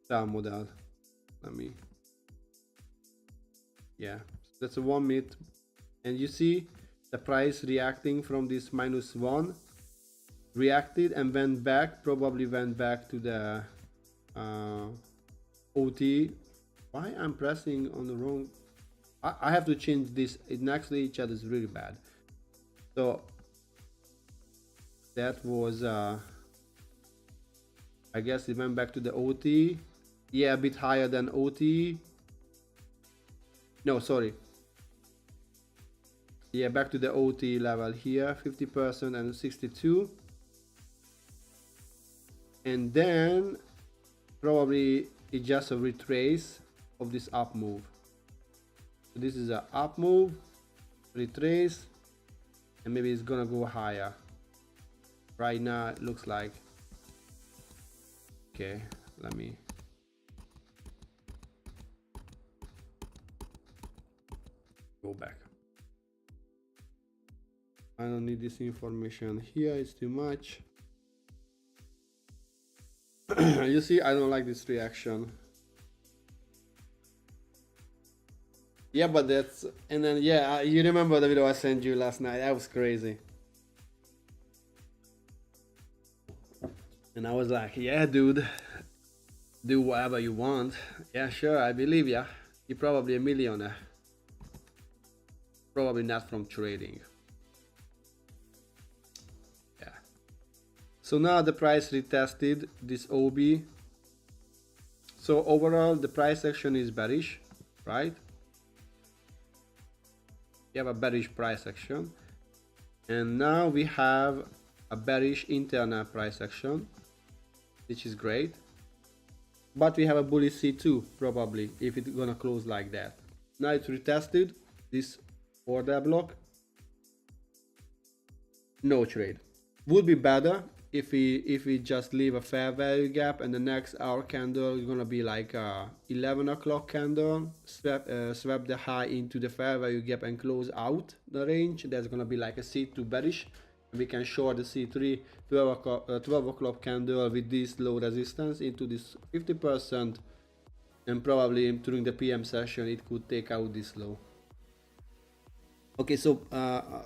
Star model, yeah, that's a 1 minute. And you see the price reacting from this -1, reacted and went back, probably went back to the OT. Why I'm pressing on the wrong, I have to change this. It next to each other is really bad. So that was I guess it went back to the OT. Yeah, a bit higher than OT. No, sorry. Yeah, back to the OT level here, 50% and 62. And then probably it's just a retrace of this up move. So this is an up move, retrace, and maybe it's gonna go higher. Right now it looks like, okay, let me go back. I don't need this information here, it's too much. You see, I don't like this reaction. Yeah, but that's, and then yeah, you remember the video I sent you last night? That was crazy. And I was like, yeah, dude, do whatever you want. Yeah, sure, I believe ya. You're probably a millionaire. probably not from trading. Yeah. So now the price retested this OB. So overall the price action is bearish, right? We have a bearish price action, and now we have a bearish internal price action, which is great. But we have a bullish C2 probably if it's gonna close like that. Now it's retested this order block. No trade. Would be better if we just leave a fair value gap, and the next hour candle is gonna be like a 11 o'clock candle, swap the high into the fair value gap and close out the range. That's gonna be like a C2 bearish. We can short the C3 12 o'clock candle with this low resistance into this 50%, and probably during the PM session it could take out this low. Okay, so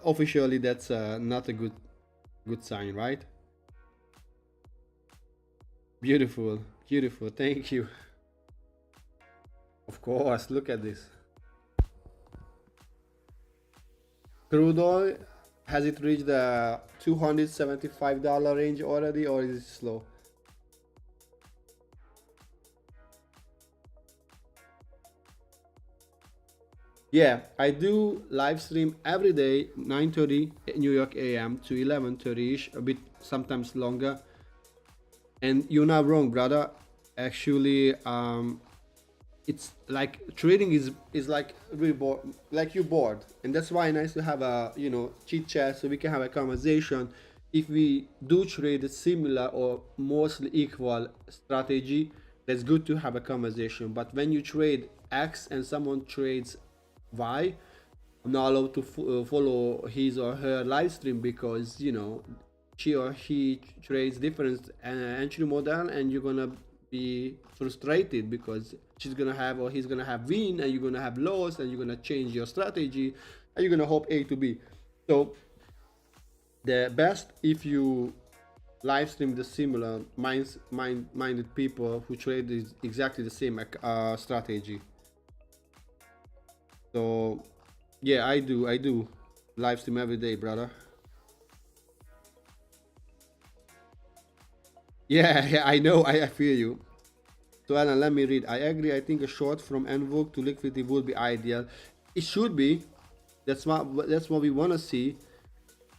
officially that's not a good sign, right? Beautiful, beautiful, thank you. Of course, look at this. Crude oil, has it reached the $275 range already, or is it slow? Yeah, I do live stream every day, 9:30 New York AM to 11:30ish, a bit sometimes longer. And you're not wrong, brother. Actually, it's like trading is like really bored, like you're bored, and that's why it's nice to have a chit chat so we can have a conversation. If we do trade a similar or mostly equal strategy, that's good to have a conversation. But when you trade X and someone trades Y, I'm not allowed to follow his or her live stream, because she or he trades different entry model, and you're gonna be frustrated because she's gonna have or he's gonna have win, and you're gonna have loss, and you're gonna change your strategy, and you're gonna hope A to B. So the best if you live stream the similar minded people who trade exactly the same strategy. So yeah, I do live stream every day, brother. Yeah, I know, I feel you. So Alan, let me read. I agree. I think a short from Envoke to liquidity would be ideal. It should be. That's what we want to see.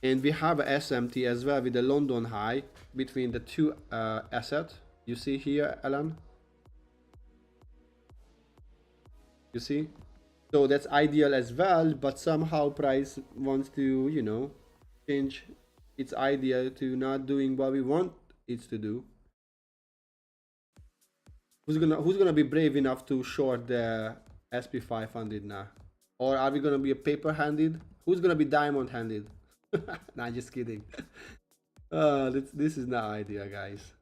And we have a SMT as well with the London high between the two assets. You see here, Alan? You see? So that's ideal as well, but somehow price wants to, change its idea to not doing what we want it to do. Who's gonna be brave enough to short the SP500 now? Or are we gonna be a paper handed? Who's gonna be diamond handed? Nah, just kidding. This is not idea, guys.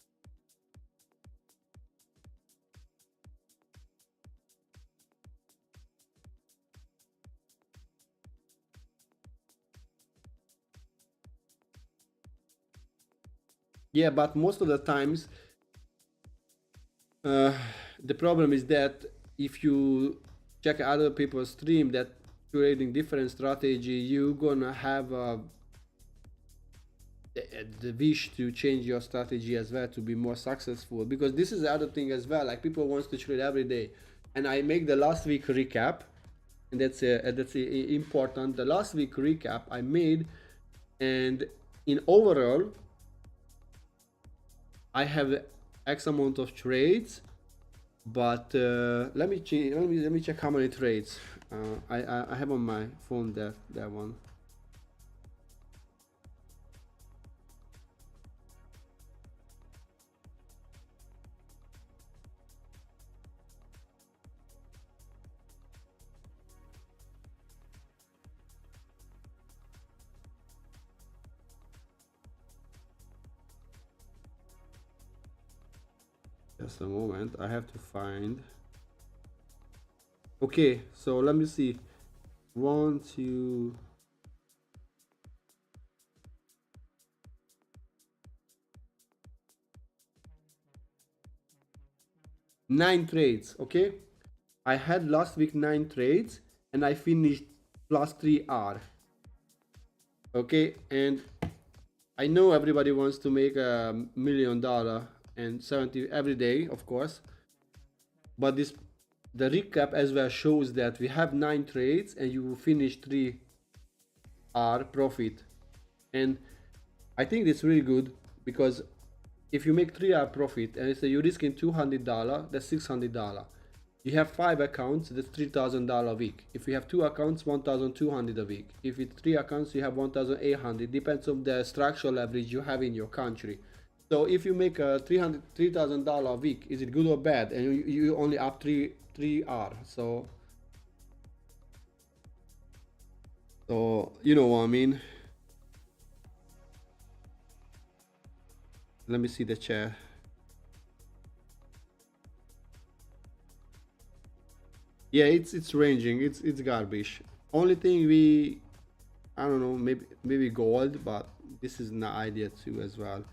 Yeah, but most of the times, the problem is that if you check other people's stream that creating different strategy, you're gonna have the wish to change your strategy as well to be more successful, because this is the other thing as well. Like, people wants to trade every day, and I make the last week recap, and that's important. The last week recap I made, and in overall I have X amount of trades, but let me check how many trades I have on my phone. That one. Just a moment, I have to find. Okay, so let me see. 1, 2. Nine trades. Okay, I had last week 9 trades, and I finished plus 3R. Okay, and I know everybody wants to make $1 million and 70 every day, of course, but this the recap as well shows that we have 9 trades and you finish 3R profit. And I think it's really good because if you make 3R profit and say you're risking $200, that's $600. You have 5 accounts, that's $3,000 a week. If you have 2 accounts, $1,200 a week. If it's 3 accounts, you have $1,800. Depends on the structural leverage you have in your country. So if you make a $3,000 a week, is it good or bad? And you only up 3R. So you know what I mean. Let me see the chat. Yeah, it's ranging. It's garbage. Only thing I don't know, maybe gold, but this is an idea too as well.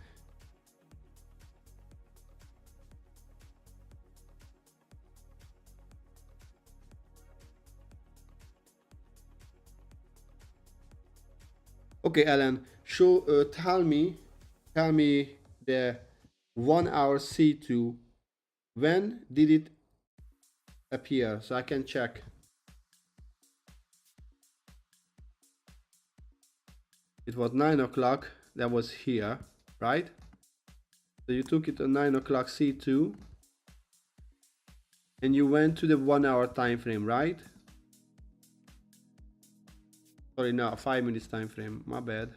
Okay, Alan, tell me the 1 hour C2, when did it appear so I can check? It was 9 o'clock, that was here, right? So you took it at 9 o'clock C2 and you went to the 1 hour time frame, right? Sorry, no, 5 minutes time frame, my bad.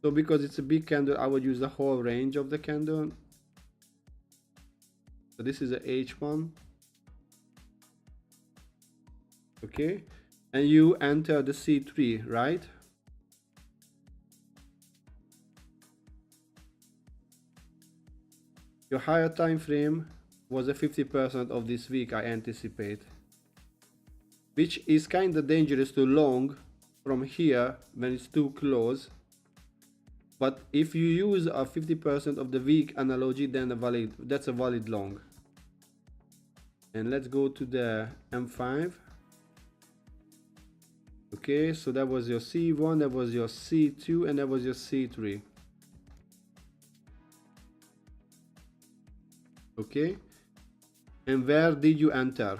So because it's a big candle, I would use the whole range of the candle. So this is a H1. Okay, and you enter the C3, right? Your higher time frame was a 50% of this week, I anticipate, which is kind of dangerous to long from here when it's too close. But if you use a 50% of the week analogy, then that's a valid long. And let's go to the M5. Okay, so that was your C1, that was your C2, and that was your C3. Okay, and where did you enter?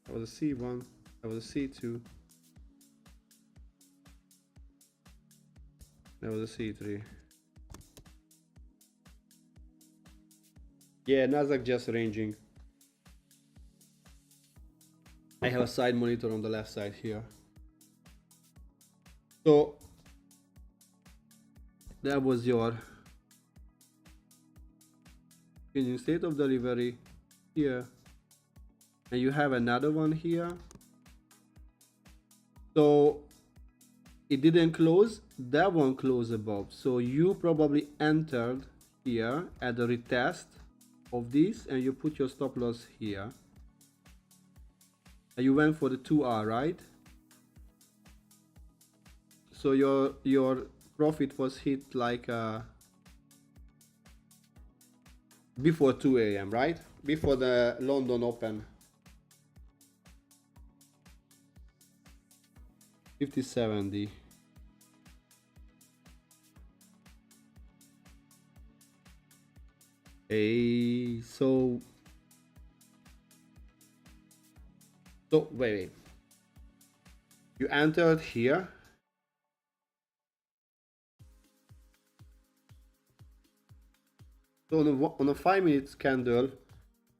That was a C1, that was a C2, that was a C3. Yeah, Nasdaq just ranging. I have a side monitor on the left side here. So that was your changing state of delivery here, and you have another one here. So it didn't close, that one closed above, so you probably entered here at the retest of this and you put your stop loss here and you went for the 2R, right? So your profit was hit like before 2 a.m., right? Before the London Open. 5070. So wait. You entered here. So on a 5 minute candle,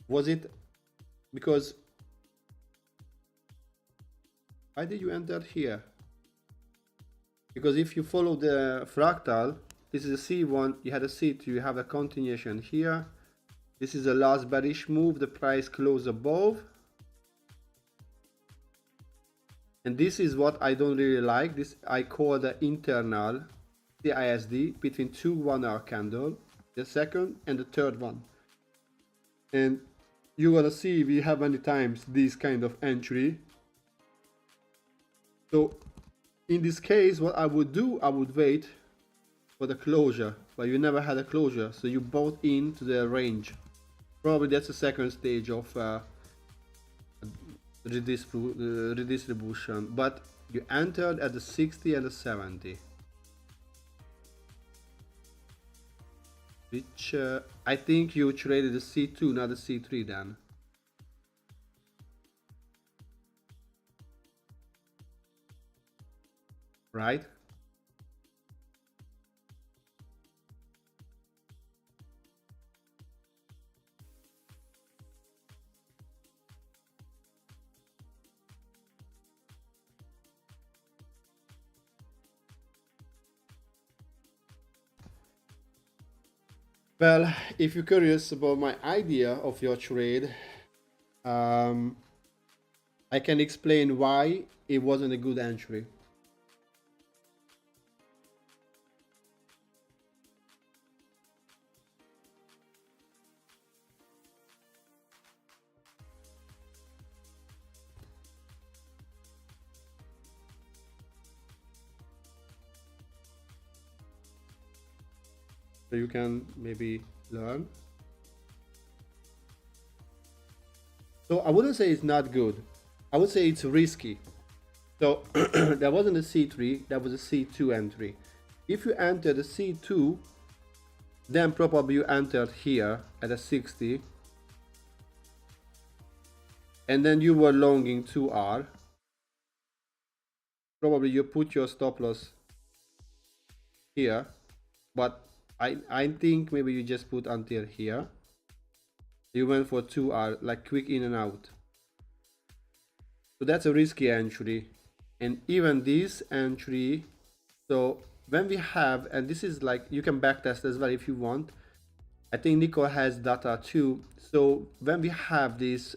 was it because why did you enter here? Because if you follow the fractal, this is a C1, you had a C2, you have a continuation here. This is the last bearish move, the price closed above. And this is what I don't really like. This I call the internal CISD between two 1 hour candle, the second and the third one. And you're gonna see we have many times this kind of entry. So in this case, what I would do, I would wait for the closure, but you never had a closure, so you bought into the range. Probably that's the second stage of redistribution, but you entered at the 60 and the 70, which I think you traded the C2, not the C3 then. Right? Well, if you're curious about my idea of your trade, um, I can explain why it wasn't a good entry. So you can maybe learn. So I wouldn't say it's not good. I would say it's risky. So that wasn't a C3, that was a C2 entry. If you enter the C2, then probably you entered here at a 60, and then you were longing 2R. Probably you put your stop loss here, but I think maybe you just put until here. You went for 2R, like quick in and out. So that's a risky entry. And even this entry, so when we have, and this is like, you can backtest as well if you want. I think Nico has data too. So when we have this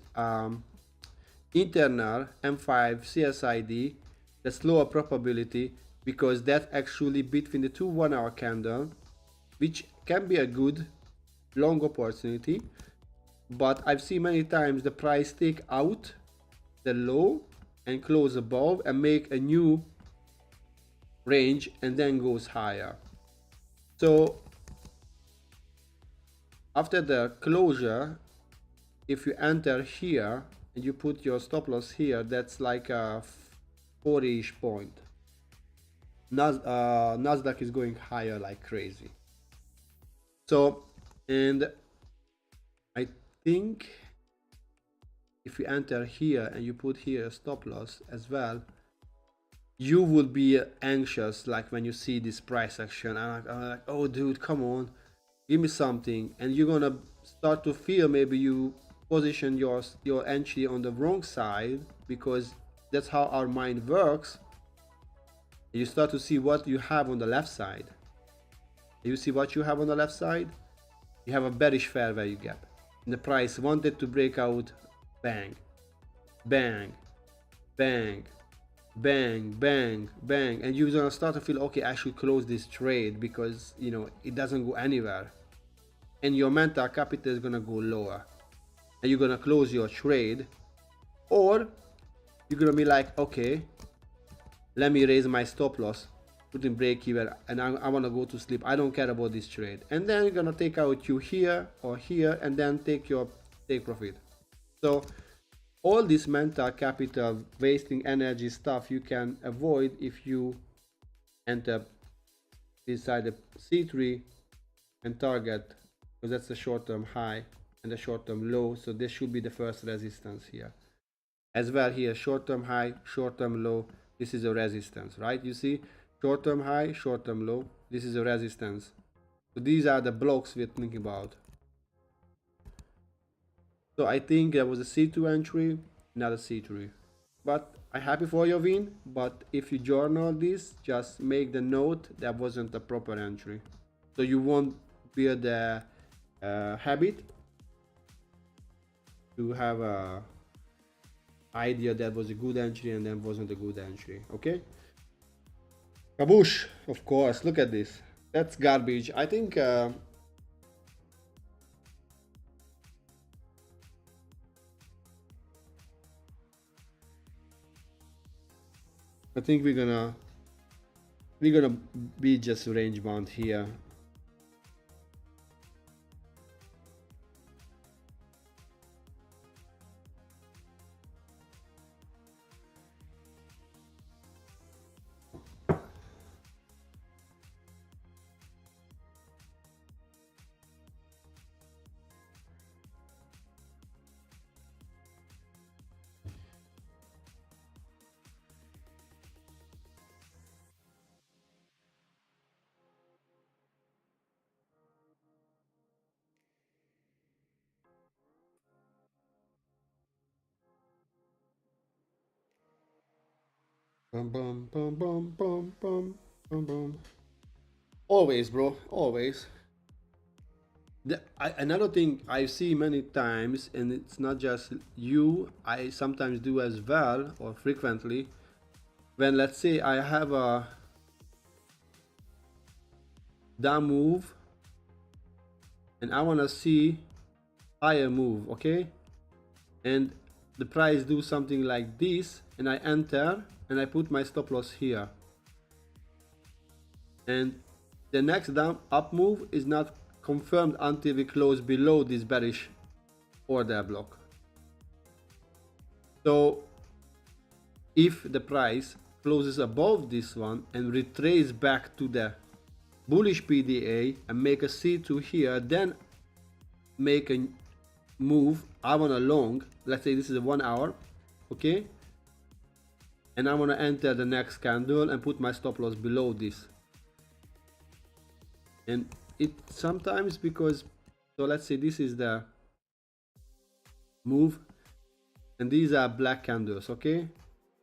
internal M5 CSID, that's lower probability because that's actually between the two 1 hour candle, which can be a good long opportunity. But I've seen many times the price take out the low and close above and make a new range and then goes higher. So after the closure, if you enter here and you put your stop loss here, that's like a 40-ish point. Nasdaq is going higher like crazy. So, and I think if you enter here and you put here a stop loss as well, you would be anxious like when you see this price action, and I'm like, oh dude, come on, give me something. And you're gonna start to feel maybe you position your entry on the wrong side, because that's how our mind works. You start to see what you have on the left side. You see what you have on the left side? You have a bearish fair value gap. And the price wanted to break out, bang, bang, bang, bang, bang, bang. And you're gonna start to feel, okay, I should close this trade because, you know, it doesn't go anywhere. And your mental capital is gonna go lower. And you're gonna close your trade. Or you're gonna be like, okay, let me raise my stop loss, put in break even, and I want to go to sleep. I don't care about this trade. And then you're gonna take out you here or here and then take profit. So all this mental capital wasting energy stuff you can avoid if you enter inside the C3 and target, because that's the short-term high and the short-term low. So this should be the first resistance here as well. Here, short-term high, short-term low. This is a resistance, right? You see, short-term high, short-term low. This is a resistance. So these are the blocks we're thinking about. So I think there was a C2 entry, not a C3. But I'm happy for your win. But if you journal this, just make the note that wasn't a proper entry. So you won't build the habit to have a idea that was a good entry and then wasn't a good entry. Okay, kaboosh, of course. Look at this, that's garbage. I think I think we're gonna be just range bound here. Bum, bum, bum, bum, bum, bum, bum, bum. Always, bro, always. Another thing I see many times, and it's not just you, I sometimes do as well, or frequently, when let's say I have a down move and I want to see higher move, okay, and the price do something like this, and I enter and I put my stop loss here, and the next down up move is not confirmed until we close below this bearish order block. So if the price closes above this one and retrace back to the bullish PDA and make a C2 here, then make a move. I want a long, let's say this is a 1 hour, okay, and I want to enter the next candle and put my stop loss below this. And it sometimes, because, so let's say this is the move and these are black candles, okay,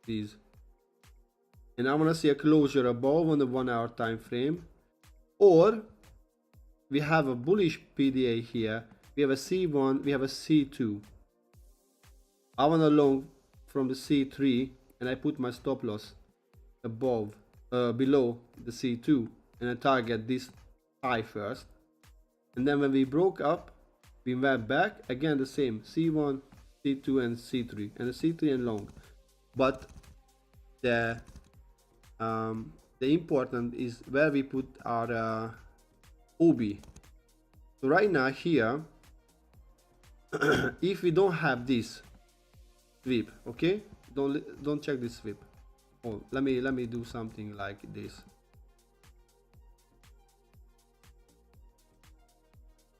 these, and I want to see a closure above on the 1 hour time frame, or we have a bullish PDA here, we have a C1, we have a C2. I want a long from the C3 and I put my stop loss above, below the C2, and I target this high first. And then when we broke up, we went back again, the same C1, C2 and C3, and the C3 and long. But the important is where we put our OB. So right now here, if we don't have this sweep, okay, don't check this sweep. Oh, let me do something like this.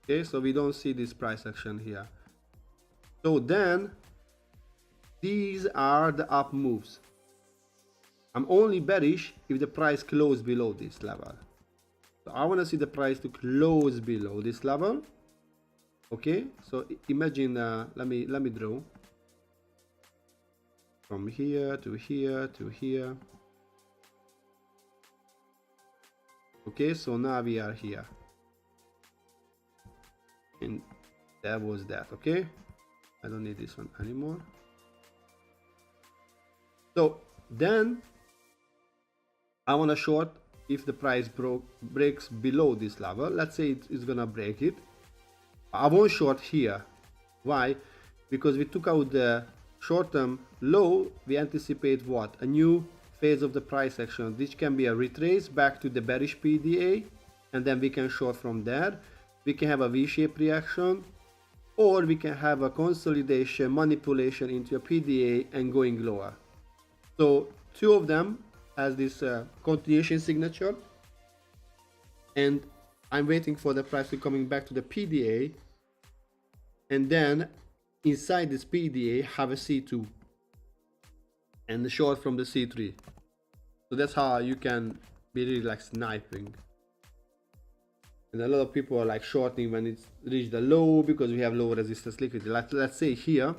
Okay, so we don't see this price action here. So then these are the up moves. I'm only bearish if the price closes below this level. So I want to see the price to close below this level. Okay, so imagine, let me draw from here to here to here. Okay, so now we are here, and that was that. Okay, I don't need this one anymore. So then I want to short if the price breaks below this level. Let's say it's gonna break it. I won't short here. Why? Because we took out the short-term low. We anticipate what? A new phase of the price action. This can be a retrace back to the bearish PDA, and then we can short from there. We can have a V-shaped reaction, or we can have a consolidation, manipulation into a PDA and going lower. So two of them has this continuation signature, and I'm waiting for the price to coming back to the PDA, and then inside this PDA have a C2 and the short from the C3. So that's how you can be really like sniping. And a lot of people are like shorting when it's reached the low because we have low resistance liquidity. Let's say here,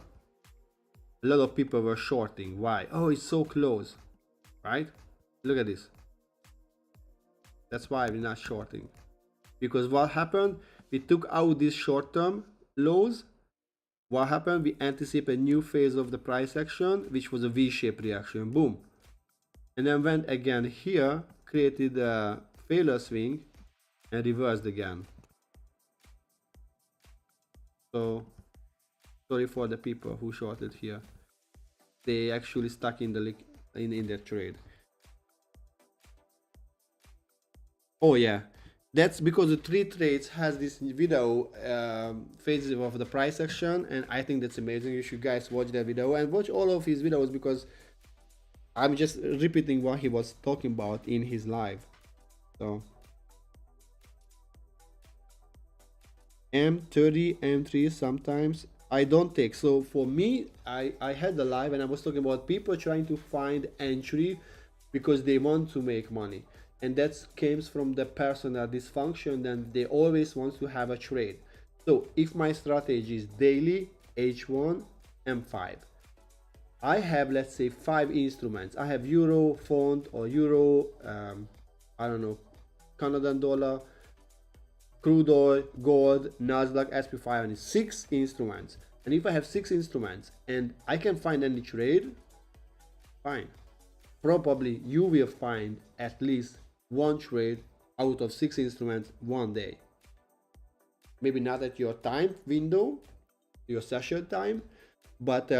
a lot of people were shorting. Why? Oh, it's so close, right? Look at this. That's why we're not shorting. Because what happened? We took out these short-term lows. What happened? We anticipate a new phase of the price action, which was a V-shaped reaction. Boom. And then went again here, created a failure swing, and reversed again. So sorry for the people who shorted here. They actually stuck in the in their trade. Oh yeah, that's because the three trades has this video phases of the price action, and I think that's amazing. You should guys watch that video and watch all of his videos, because I'm just repeating what he was talking about in his live. So M30, M3 sometimes I don't take. So for me, I had the live and I was talking about people trying to find entry because they want to make money, and that comes from the personal dysfunction, and they always want to have a trade. So if my strategy is daily H1 M5, I have, let's say, 5 instruments. I have euro, font, or euro, I don't know, Canadian dollar, crude oil, gold, Nasdaq, SP500, 6 instruments. And if I have 6 instruments and I can find any trade, fine. Probably you will find at least one trade out of 6 instruments one day. Maybe not at your time window, your session time, but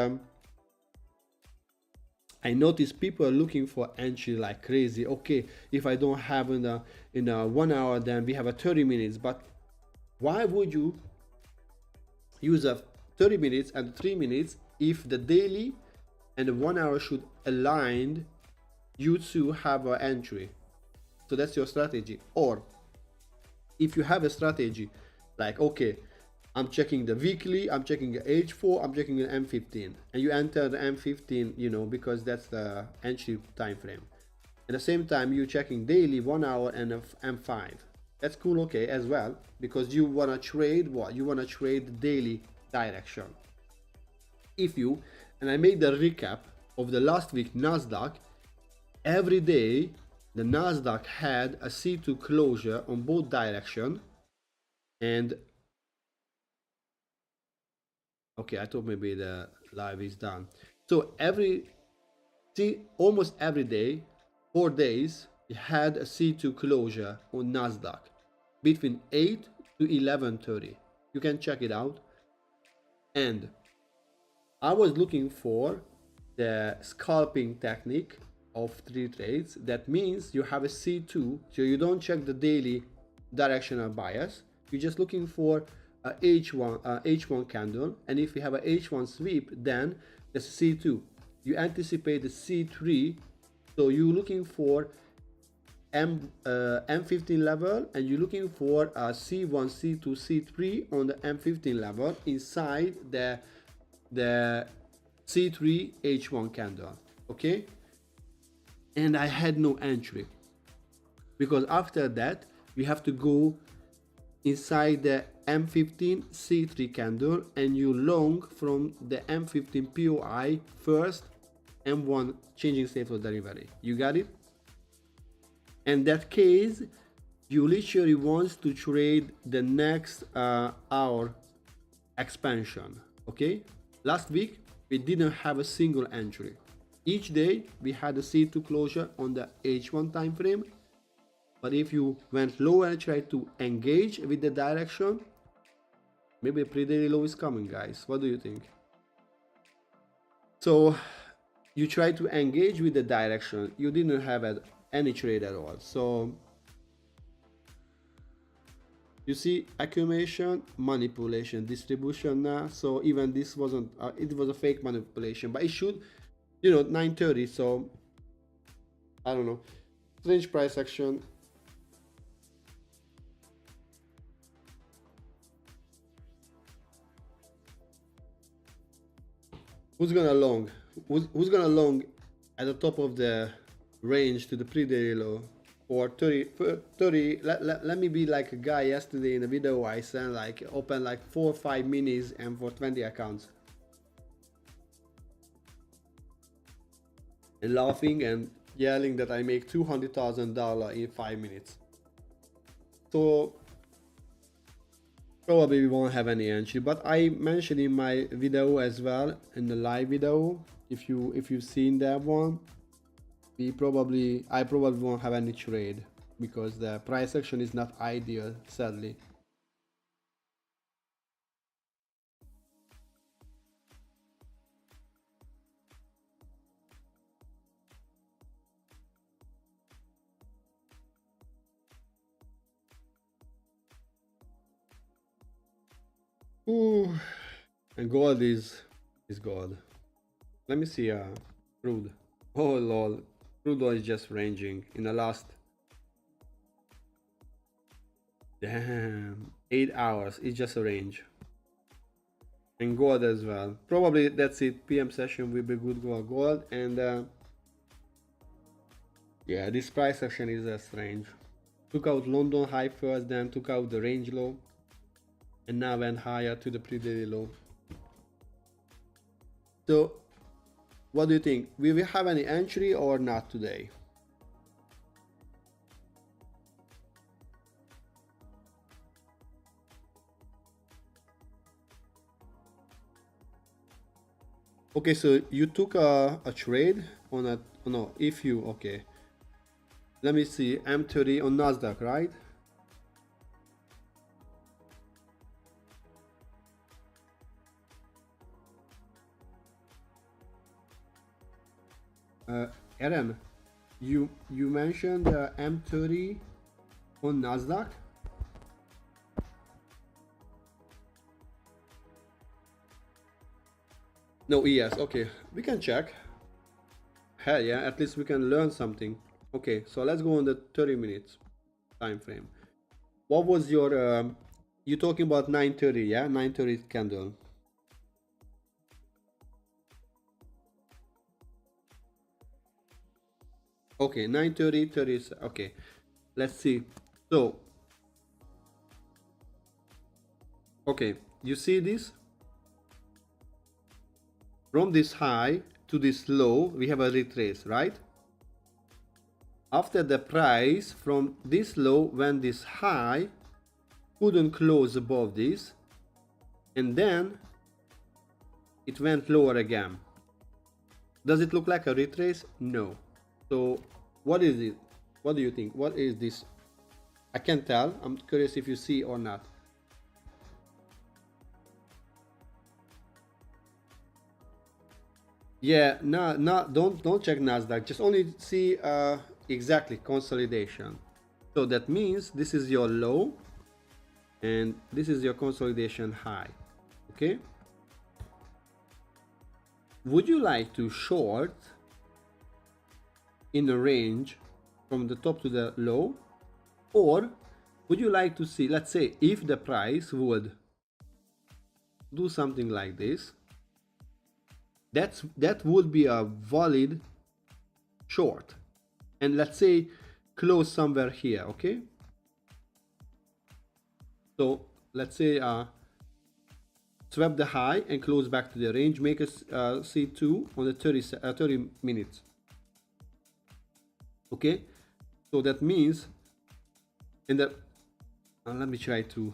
I notice people are looking for entry like crazy. Okay, if I don't have in a 1 hour, then we have a 30 minutes. But why would you use a 30 minutes and 3 minutes if the daily and the 1 hour should align you to have an entry? So that's your strategy. Or if you have a strategy like, okay, I'm checking the weekly, I'm checking the H4, I'm checking the M15, and you enter the M15, you know, because that's the entry time frame. At the same time, you're checking daily, 1 hour, and a M5. That's cool, okay, as well, because you want to trade what? You want to trade the daily direction. If you, and I made the recap of the last week Nasdaq, every day the Nasdaq had a C2 closure on both direction, and okay, I thought maybe the live is done. So almost every day, 4 days, it had a C2 closure on Nasdaq between 8 to 11:30. You can check it out. And I was looking for the scalping technique of 3 trades. That means you have a C2, so you don't check the daily directional bias. You're just looking for a H1 candle, and if you have a H1 sweep, then it's C2. You anticipate the C3, so you're looking for M15 level, and you're looking for a C1, C2, C3 on the M15 level inside the C3 H1 candle. Okay, and I had no entry because after that you have to go inside the M15 C3 candle and you long from the M15 POI first, M1 changing state of delivery. You got it? In that case, you literally want to trade the next hour expansion. Okay, last week we didn't have a single entry. Each day we had a C2 closure on the H1 time frame. But if you went lower and tried to engage with the direction, maybe a pre-daily low is coming, guys. What do you think? So you try to engage with the direction. You didn't have any trade at all. So you see accumulation, manipulation, distribution now. So even this wasn't, it was a fake manipulation, but it should, you know, 9:30. So I don't know. Strange price action. Who's gonna long? Who's gonna long at the top of the range to the pre-daily low for 30? Let me be like a guy yesterday in a video I sent, like open like 4 or 5 minis and for 20 accounts and laughing and yelling that I make $200,000 in 5 minutes. So probably we won't have any entry, but I mentioned in my video as well, in the live video, if you've seen that one, I probably won't have any trade because the price action is not ideal, sadly. Ooh, and gold is gold. Let me see crude. Oh lol, crude oil is just ranging in the last, damn, 8 hours. It's just a range. And gold as well. Probably that's it. PM session will be good for gold, and yeah, this price action is strange. Took out London high first, then took out the range low, and now went higher to the pre-daily low. So What do you think? Will we have any entry or not today? Okay, so you took a trade on a, oh no, if you, okay. Let me see, M30 on Nasdaq, right? Aaron, you mentioned M30 on Nasdaq. No, yes, okay, we can check. Hell yeah, at least we can learn something. Okay, so let's go on the 30 minutes time frame. What was your you talking about 9:30, yeah? 9:30 candle. Okay, 9:30, 30. Okay, let's see. So, okay, you see this? From this high to this low, we have a retrace, right? After the price from this low when this high couldn't close above this, and then it went lower again. Does it look like a retrace? No. So what is it? What do you think? What is this? I can't tell. I'm curious if you see or not. Yeah, no, don't check Nasdaq. Just only see exactly consolidation. So that means this is your low, and this is your consolidation high. Okay. Would you like to short in a range from the top to the low, or would you like to see, let's say, if the price would do something like this, that would be a valid short, and let's say close somewhere here. Okay, so let's say swap the high and close back to the range, make a C2 on the 30 minutes. Okay, so that means in the let me try to,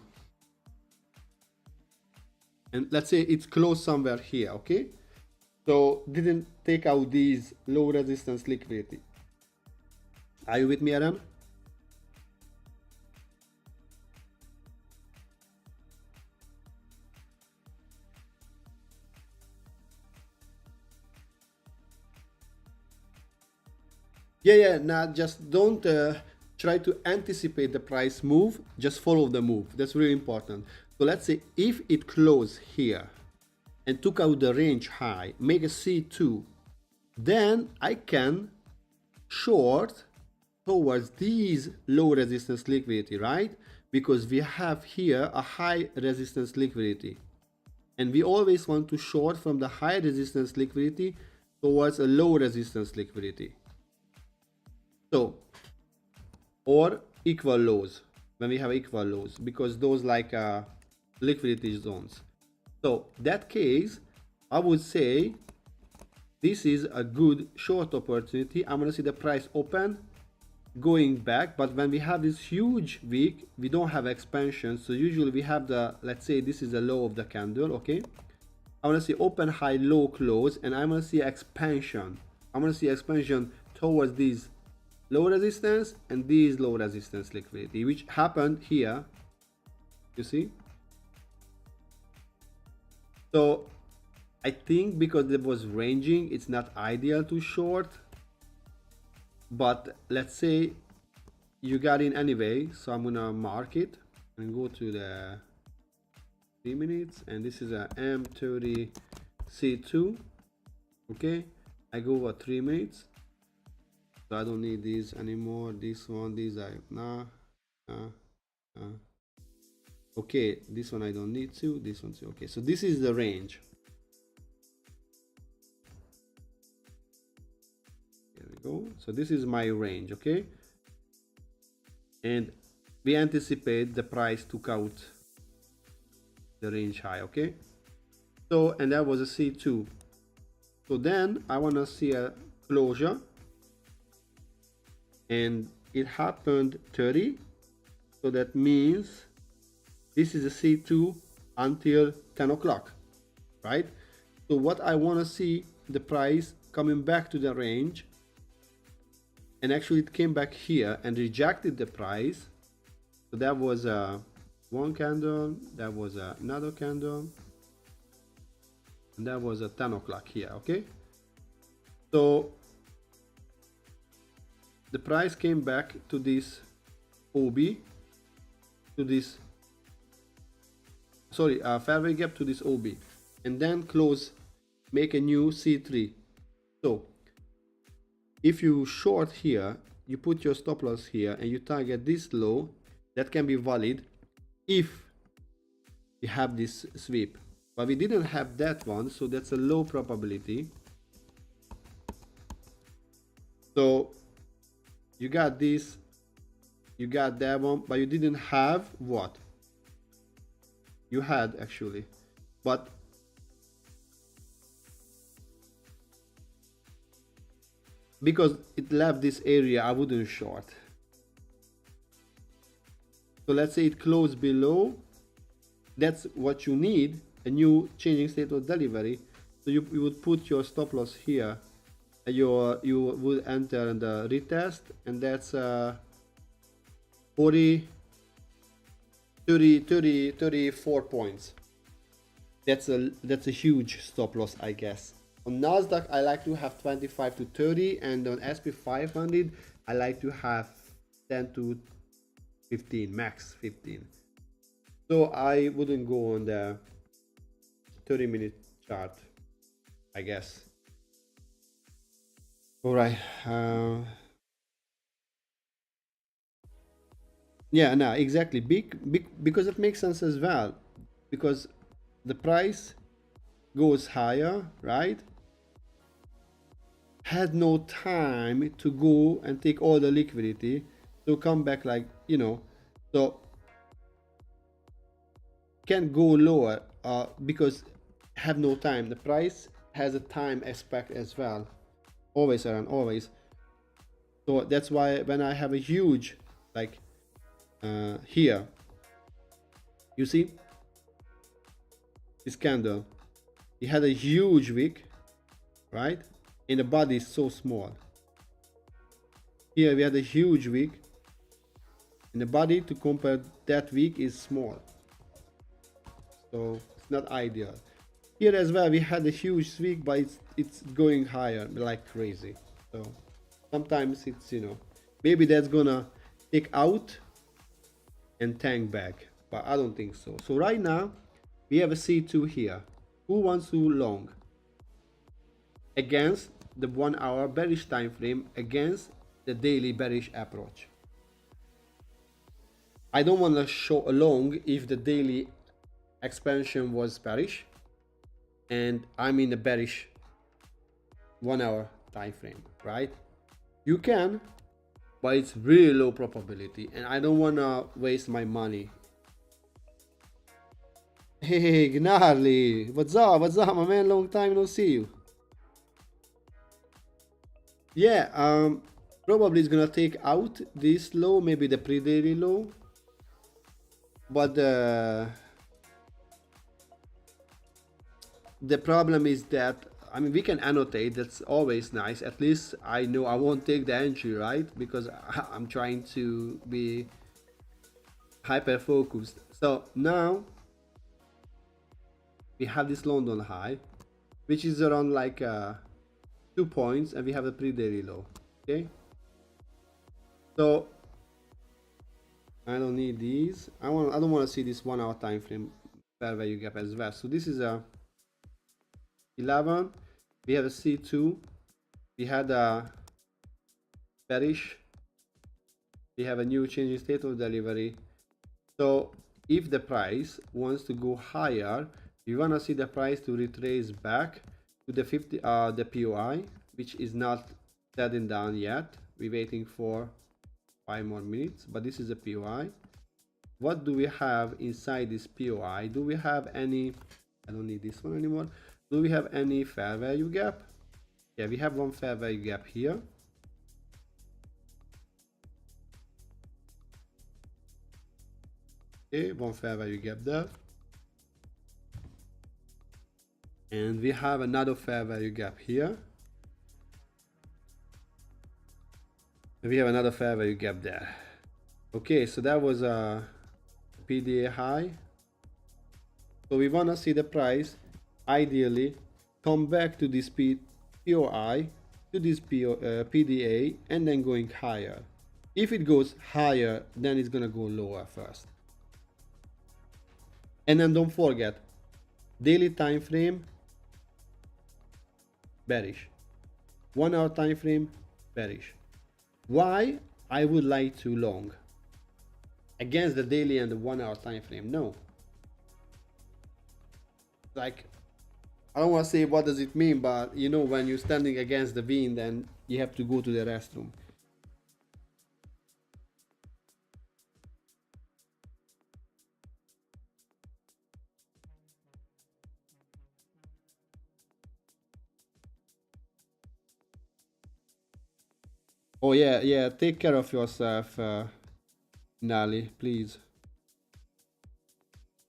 and let's say it's close somewhere here. Okay, so didn't take out these low resistance liquidity. Are you with me, Aaron? Yeah, now just don't try to anticipate the price move, just follow the move. That's really important. So let's say if it closed here and took out the range high, make a C2, then I can short towards these low resistance liquidity, right? Because we have here a high resistance liquidity, and we always want to short from the high resistance liquidity towards a low resistance liquidity. So, or equal lows, when we have equal lows, because those like liquidity zones. So that case, I would say this is a good short opportunity. I'm gonna see the price open, going back, but when we have this huge wick, we don't have expansion. So usually we have the, let's say this is the low of the candle. Okay, I want to see open, high, low, close, and I'm going to see expansion. I'm going to see expansion towards these low resistance and these low resistance liquidity, which happened here. You see? So I think because it was ranging, it's not ideal to short. But let's say you got in anyway, so I'm gonna mark it and go to the 3 minutes, and this is a M30 C2. Okay, I go over 3 minutes, so I don't need these anymore. This one, these I okay, this one I don't need to, this one's okay. So this is the range. Here we go. So this is my range. Okay, and we anticipate the price took out the range high. Okay, so and that was a C2. So So then I want to see a closure, and it happened 30. So that means this is a C2 until 10 o'clock, right? So what I want to see, the price coming back to the range, and actually it came back here and rejected the price. So that was a one candle, that was another candle, and that was a 10 o'clock here. Okay, so the price came back to this OB, to this, sorry, fair value gap to this OB, and then close, make a new C3. So if you short here, you put your stop loss here and you target this low, that can be valid if you have this sweep, but we didn't have that one, so that's a low probability. So you got this, you got that one, but you didn't have what you had actually. But because it left this area, I wouldn't short. So let's say it closed below, that's what you need, a new changing state of delivery. So you would put your stop loss here, and you would enter the retest, and that's 34 points. That's a huge stop loss, I guess. On Nasdaq I like to have 25 to 30, and on SP 500 I like to have 10 to 15, max 15. So I wouldn't go on the 30-minute chart, I guess. All right. Yeah, no, exactly. Big, because it makes sense as well, because the price goes higher, right? Had no time to go and take all the liquidity to come back, like, you know, so can go lower because have no time. The price has a time aspect as well, always around, always. So that's why when I have a huge, like here, you see this candle, it had a huge wick, right? And the body is so small. Here we had a huge wick, and the body, to compare that wick, is small. So it's not ideal. Here as well we had a huge wick, but it's going higher like crazy. So sometimes it's, you know, maybe that's gonna take out and tank back, but I don't think so. So right now we have a C2 here. Who wants to long against the 1 hour bearish time frame, against the daily bearish approach? I don't want to show a long if the daily expansion was bearish and I'm in a bearish 1 hour time frame, right? You can, but it's really low probability, and I don't want to waste my money. Hey Gnarly, what's up my man, long time no see you. Yeah, probably it's gonna take out this low, maybe the pre-daily low, but the problem is that, I mean, we can annotate, that's always nice. At least I know I won't take the entry, right? Because I'm trying to be hyper focused. So now we have this London high, which is around like 2 points, and we have a pre-daily low. Okay, so I don't need these. I don't want to see this 1 hour time frame fair value gap as well. So this is a 11. We have a C2. We had a bearish. We have a new changing state of delivery. So if the price wants to go higher, we want to see the price to retrace back to the 50 the POI, which is not setting down yet. We're waiting for 5 more minutes, but this is a POI. What do we have inside this POI? Do we have any, I don't need this one anymore. Do we have any fair value gap? Yeah, we have one fair value gap here. Okay, one fair value gap there. And we have another fair value gap here. And we have another fair value gap there. Okay, so that was a PDA high. So we want to see the price ideally come back to this POI, to this PDA, and then going higher. If it goes higher, then it's gonna go lower first. And then don't forget, daily time frame bearish, 1 hour time frame bearish. Why I would like to long against the daily and the 1 hour time frame? No, like, I don't want to say what does it mean, but you know, when you're standing against the wind and you have to go to the restroom. Oh yeah, take care of yourself, Nali, please.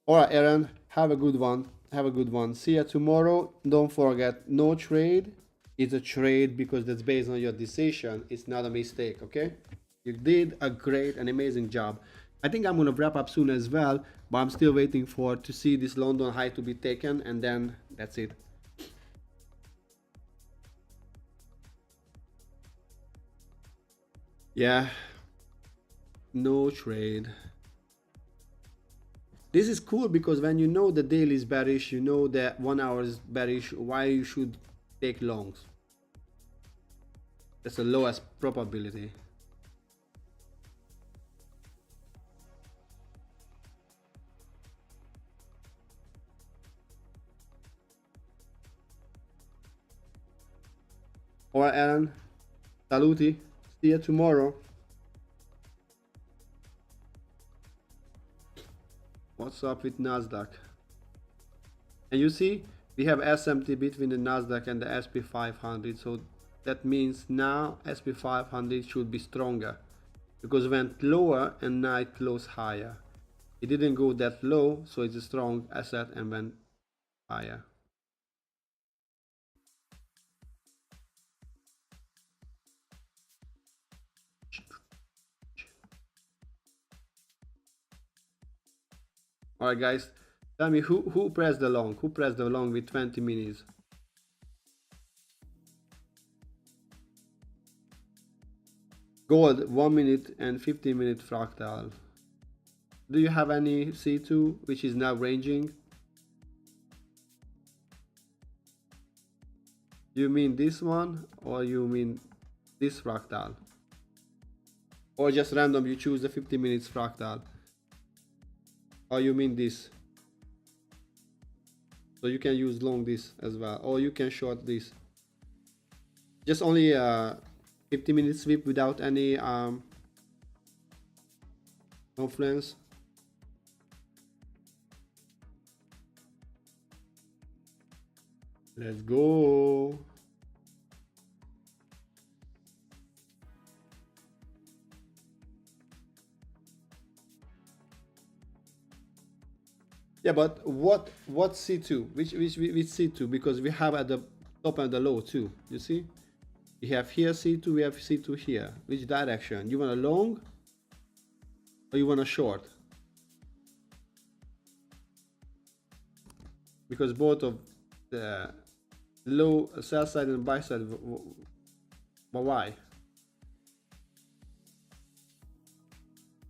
Alright, Aaron, have a good one. Have a good one. See you tomorrow. Don't forget, no trade is a trade because that's based on your decision. It's not a mistake, okay? You did a great and amazing job. I think I'm gonna wrap up soon as well, but I'm still waiting to see this London high to be taken, and then that's it. Yeah, no trade. This is cool because when you know the daily is bearish, you know that 1 hour is bearish, why you should take longs. That's the lowest probability. Alright, Aaron, saluti, see you tomorrow. What's up with Nasdaq? And you see, we have SMT between the Nasdaq and the SP 500, so that means now SP 500 should be stronger because it went lower and now it closed higher. It didn't go that low, so it's a strong asset and went higher. Alright guys, tell me who pressed the long? Who pressed the long with 20 minutes? Gold 1 minute and 15 minute fractal. Do you have any C2 which is now ranging? You mean this one or you mean this fractal? Or just random you choose the 50 minutes fractal? Or you mean this? So you can use long this as well, or you can short this. Just only 50 minute sweep without any confluence. Let's go. Yeah, but what C2? Which C2? Because we have at the top and the low too. You see? We have here C2, we have C2 here. Which direction? You want a long or you want a short? Because both of the low sell side and buy side, but why?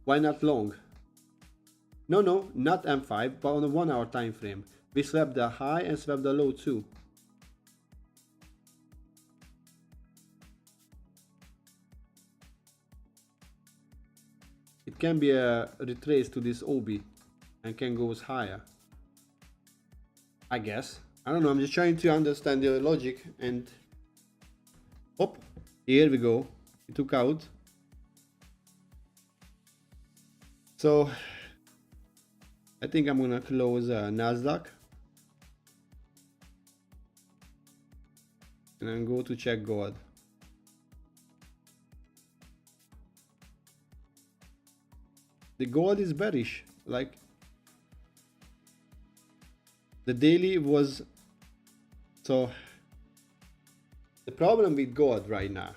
Why not long? No, not M5, but on a 1 hour time frame. We swept the high and swept the low too. It can be a retrace to this OB and can go higher. I guess. I don't know, I'm just trying to understand the logic and hop, here we go. It took out. So I think I'm gonna close Nasdaq. and then go to check gold. The gold is bearish. Like the daily was. So the problem with gold right now,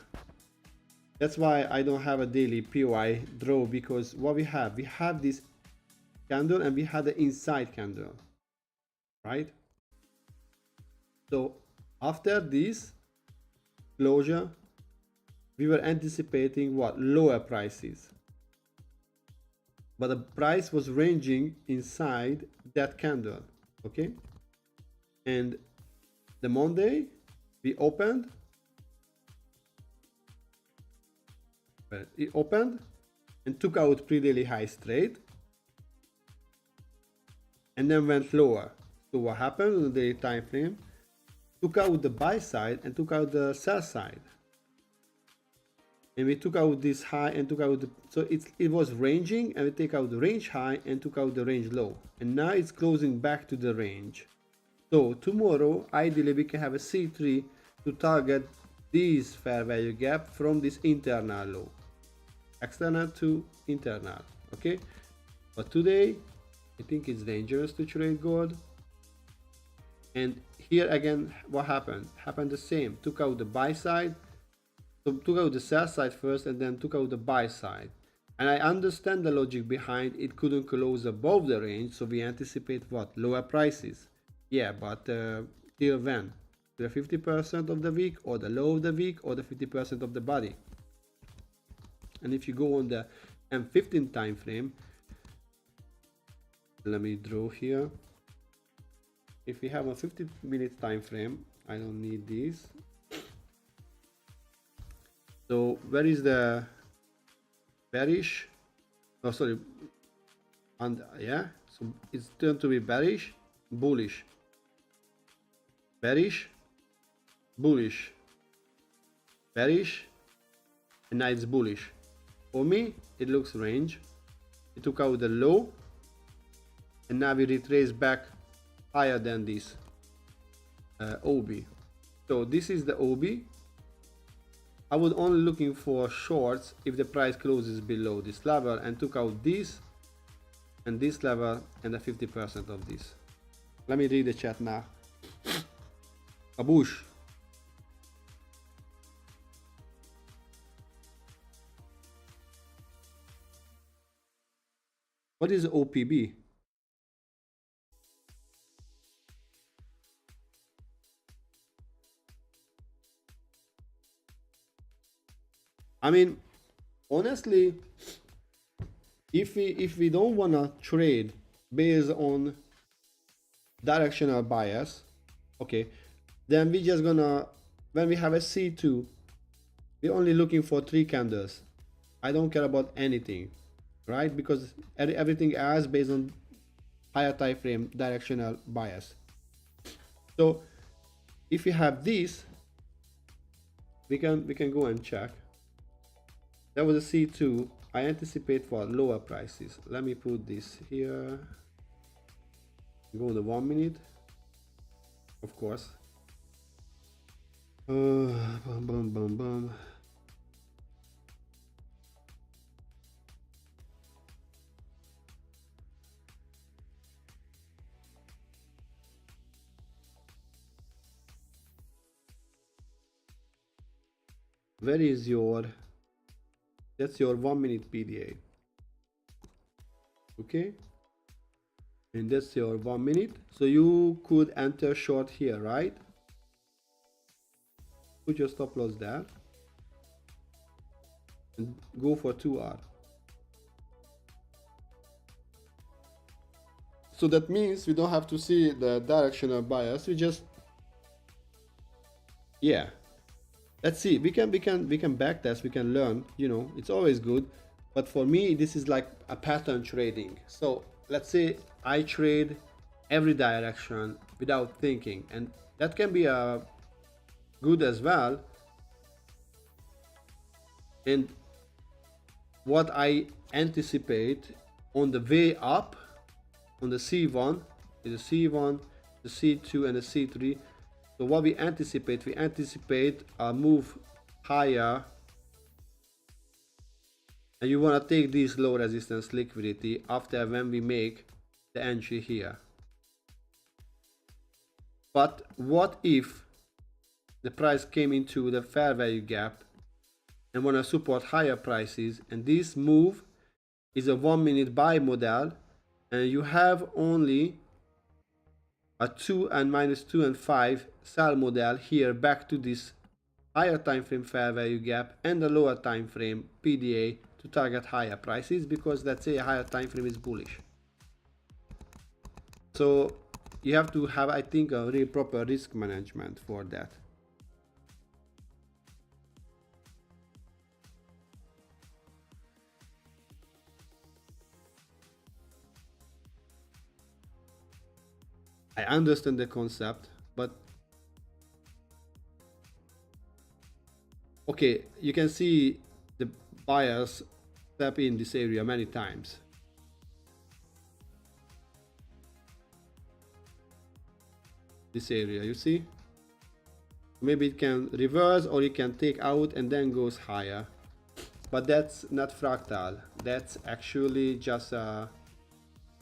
that's why I don't have a daily POI draw, because what we have this candle and we had the inside candle, right? So after this closure, we were anticipating what? Lower prices. But the price was ranging inside that candle, okay? And the Monday, we opened. It opened and took out pre-daily high straight, and then went lower. So what happened on the daily time frame? Took out the buy side and took out the sell side, and we took out this high and took out the, so it was ranging, and we take out the range high and took out the range low, and now it's closing back to the range. So tomorrow ideally we can have a C3 to target this fair value gap from this internal low, external to internal, okay? But today I think it's dangerous to trade gold. And here again, what happened? Happened the same. Took out the buy side, so took out the sell side first, and then took out the buy side. And I understand the logic behind it. Couldn't close above the range, so we anticipate what? Lower prices. Yeah, but till when? The 50% of the week, or the low of the week, or the 50% of the body. And if you go on the M15 time frame, let me draw here. If we have a 50-minute time frame, I don't need these. So where is the bearish? Oh, sorry. And yeah, so it's turned to be bearish, bullish, bearish, bullish, bearish, and now it's bullish. For me, it looks range. It took out the low, and now we retrace back higher than this OB. So this is the OB. I would only looking for shorts if the price closes below this level, and took out this and this level and the 50% of this. Let me read the chat now. Kabush. What is OPB? I mean, honestly, if we don't wanna trade based on directional bias, okay, then we just gonna, when we have a C2, we're only looking for 3 candles. I don't care about anything, right? Because everything else based on higher time frame directional bias. So if we have this, we can go and check. That was a C2. I anticipate for lower prices. Let me put this here. Go the 1 minute. Of course. Bum, bum, bum, bum. Where is your, that's your 1 minute PDA, okay, and that's your 1 minute. So you could enter short here, right? Put your stop loss there and go for 2 hour. So that means we don't have to see the directional bias. We just, yeah, let's see. We can back test. We can learn. You know, it's always good. But for me, this is like a pattern trading. So let's say I trade every direction without thinking, and that can be good as well. And what I anticipate on the way up, on the C1, the C1, the C2, and the C3, So what we anticipate a move higher, and you want to take this low resistance liquidity after when we make the entry here. But what if the price came into the fair value gap and want to support higher prices, and this move is a 1 minute buy model, and you have only a 2 and -2 and 5 sell model here back to this higher time frame fair value gap and a lower time frame PDA to target higher prices, because let's say a higher time frame is bullish. So you have to have, I think, a really proper risk management for that. I understand the concept, but okay, you can see the buyers step in this area many times. This area, you see? Maybe it can reverse or it can take out and then goes higher. But that's not fractal. That's actually just a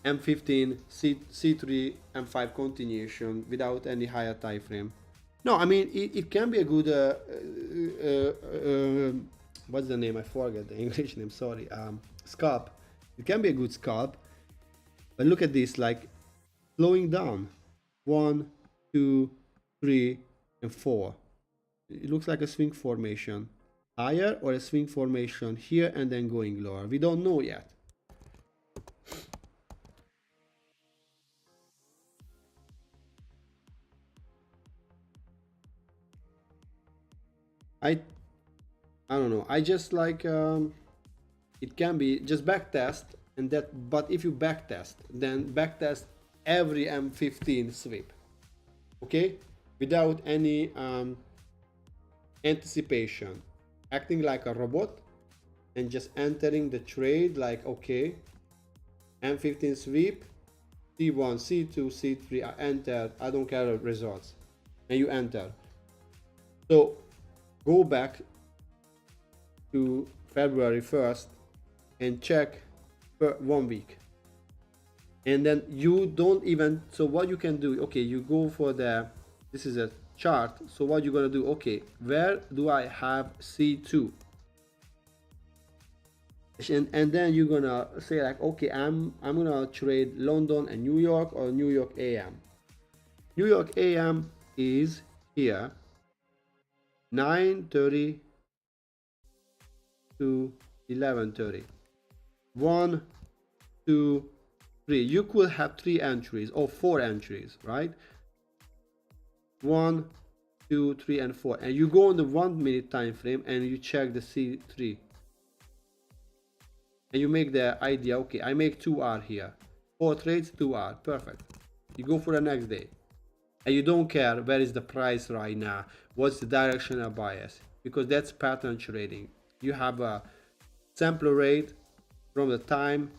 M15, C3, M5 continuation without any higher time frame. No, I mean, it can be a good, what's the name? I forget the English name, sorry. Scalp. It can be a good scalp. But look at this, like slowing down. 1, 2, 3, and 4. It looks like a swing formation. Higher or a swing formation here and then going lower. We don't know yet. I don't know. I just like it can be just back test and that. But if you back test, then back test every M15 sweep, okay, without any anticipation, acting like a robot and just entering the trade like, okay, M15 sweep, C1, C2, C3, I enter. I don't care the results, and you enter. So go back to February 1st and check for 1 week, and then you don't even, so what you can do, okay, you go for the, this is a chart, so what you're gonna do, okay, where do I have C2, and then you're gonna say like, okay, I'm gonna trade London and New York, or New York AM. New York AM is here 9:30 to 11:30. 1, 2, 3. You could have 3 entries or 4 entries, right? 1, 2, 3, and 4. And you go on the 1 minute time frame and you check the C3. And you make the idea, okay, I make 2R here. 4 trades, 2R. Perfect. You go for the next day. And you don't care where is the price right now, what's the directional bias, because that's pattern trading. You have a sampler rate from the time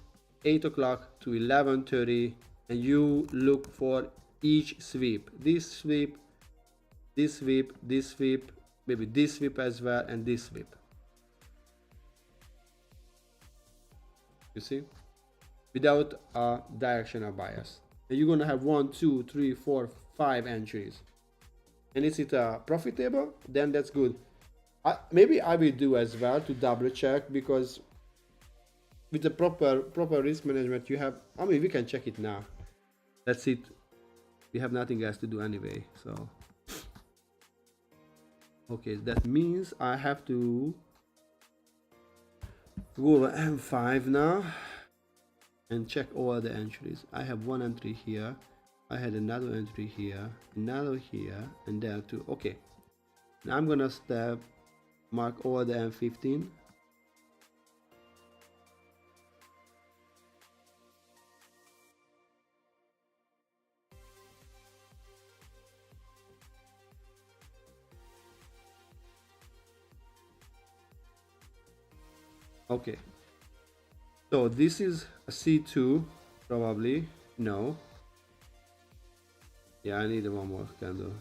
8 o'clock to 11:30, and you look for each sweep. This sweep, this sweep, this sweep, maybe this sweep as well, and this sweep. You see? Without a directional bias. And you're gonna have 1, 2, 3, 4, 5 entries. And is it profitable? Then that's good. Maybe I will do as well to double check, because with the proper risk management you have, I mean, we can check it now. That's it. We have nothing else to do anyway, so okay, that means I have to go over M5 now and check all the entries. I have 1 entry here, I had another entry here, another here, and there too. Okay, now I'm gonna mark all the M15. Okay, so this is a C2 probably. No, yeah, I need one more candle.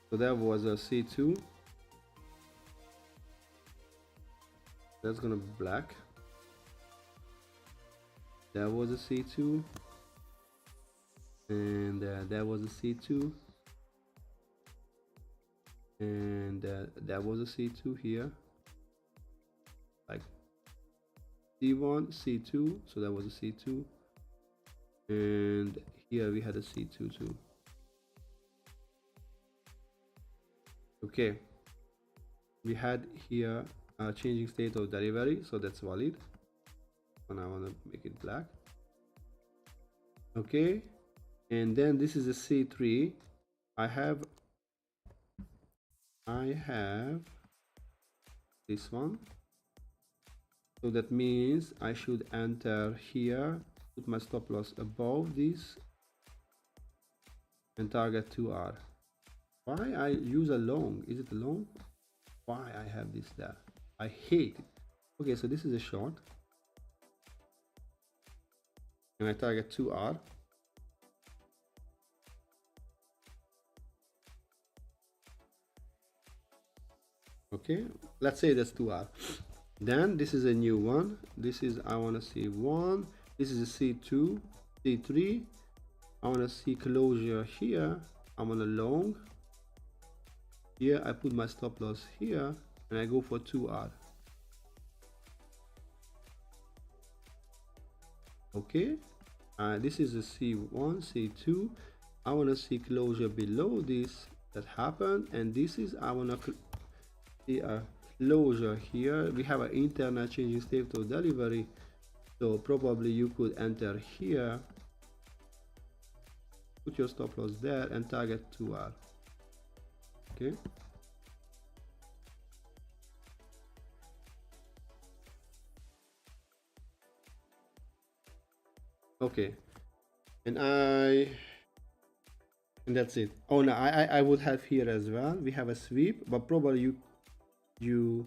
So that was a C2. That's gonna be black. That was a C2. And that was a C2. And that was a C2 here. Like C1, C2. So that was a C2. And here we had a C2 too. Okay. We had here a changing state of delivery, so that's valid. And I want to make it black. Okay. And then this is a C3. I have this one. So that means I should enter here, put my stop loss above this, and target 2R. Why I use a long? Is it a long? Why I have this there? I hate it. Okay, so this is a short. And I target 2R. Okay, let's say that's 2R. Then this is a new one. This is, I want to see 1. This is a C2, C3. I want to see closure here. I'm on a long. Here I put my stop loss here and I go for 2R. Okay, this is a C1, C2. I want to see closure below this that happened, and this is, I want to see a closure here. We have an internal changing state of delivery, so probably you could enter here, put your stop loss there and target 2R. Okay, okay, and that's it. Oh no, I would have here as well. We have a sweep, but probably you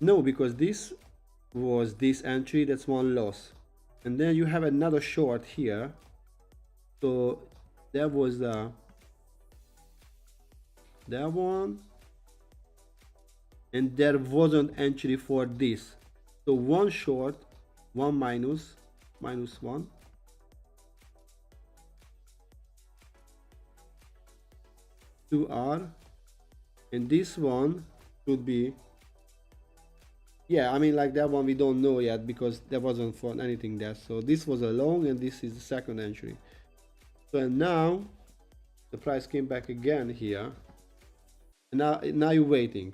no, because this was this entry, that's one loss, and then you have another short here. So that was that one, and there wasn't entry for this. So one short, one minus 1, two R, and this one should be, yeah, I mean, like that one we don't know yet because there wasn't for anything there. So this was a long and this is the second entry. So now the price came back again here, and now you're waiting.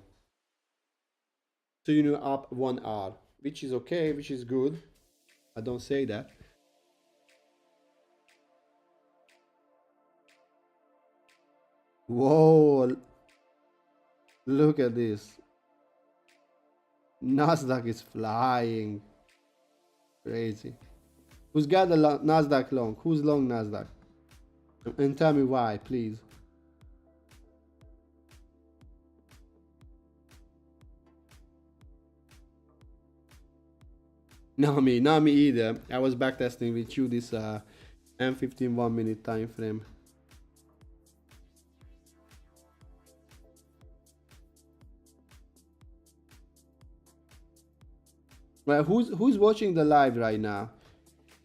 So you know, up 1R, which is okay, which is good. I don't say that. Whoa, look at this. Nasdaq is flying. Crazy. Who's got the Nasdaq long? Who's long Nasdaq? And tell me why, please. Not me either. I was backtesting with you this M15 1 minute time frame. Well, who's watching the live right now?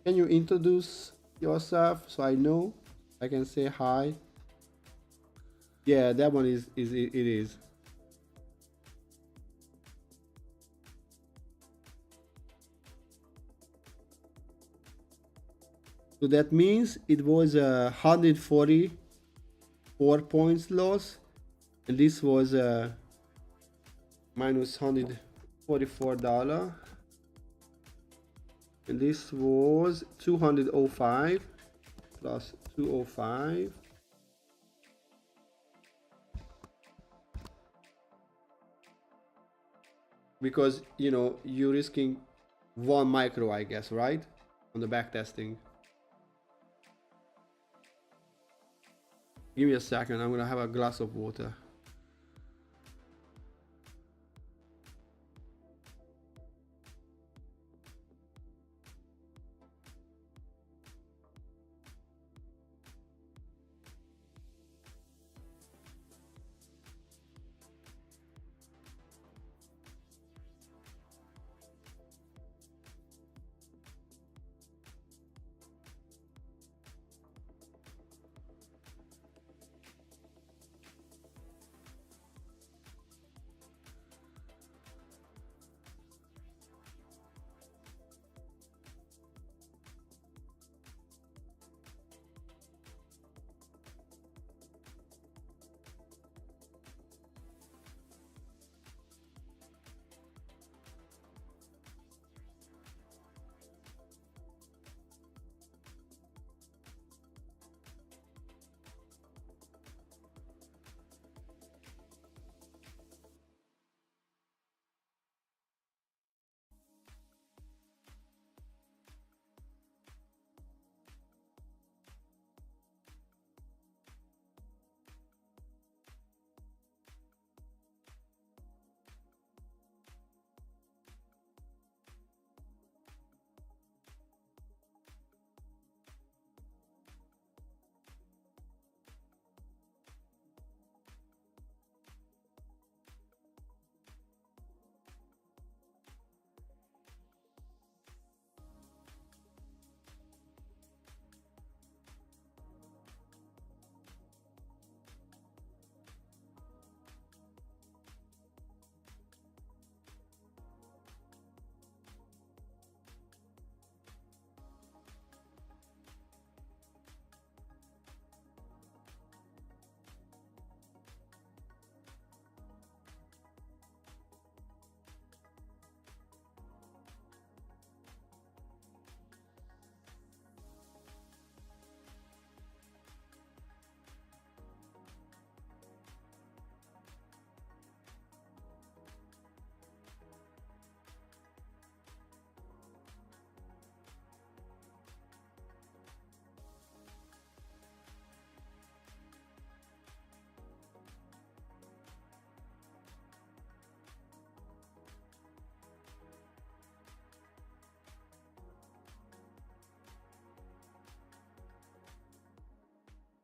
Can you introduce yourself so I know? I can say hi. Yeah, that one it is. So that means it was a 144 points loss, and this was a minus $144, and this was 205 plus 205. Because you know you're risking 1 micro, I guess, right? On the back testing. Give me a second, I'm gonna have a glass of water.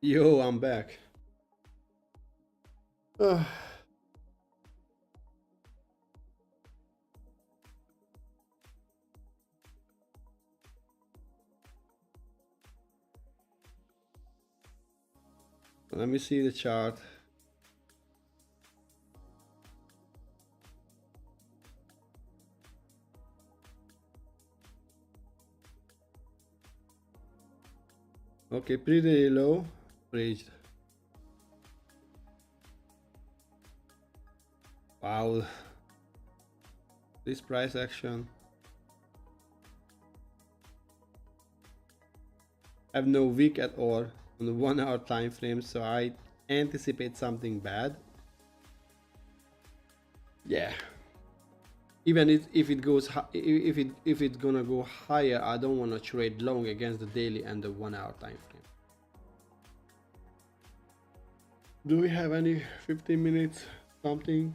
Yo, I'm back. Ugh. Let me see the chart. Okay, pretty low. Reached. Wow. This price action. I have no wick at all on the 1 hour time frame, so I anticipate something bad. Yeah. Even if it goes if it's gonna go higher, I don't want to trade long against the daily and the 1 hour time frame. Do we have any 15 minutes something?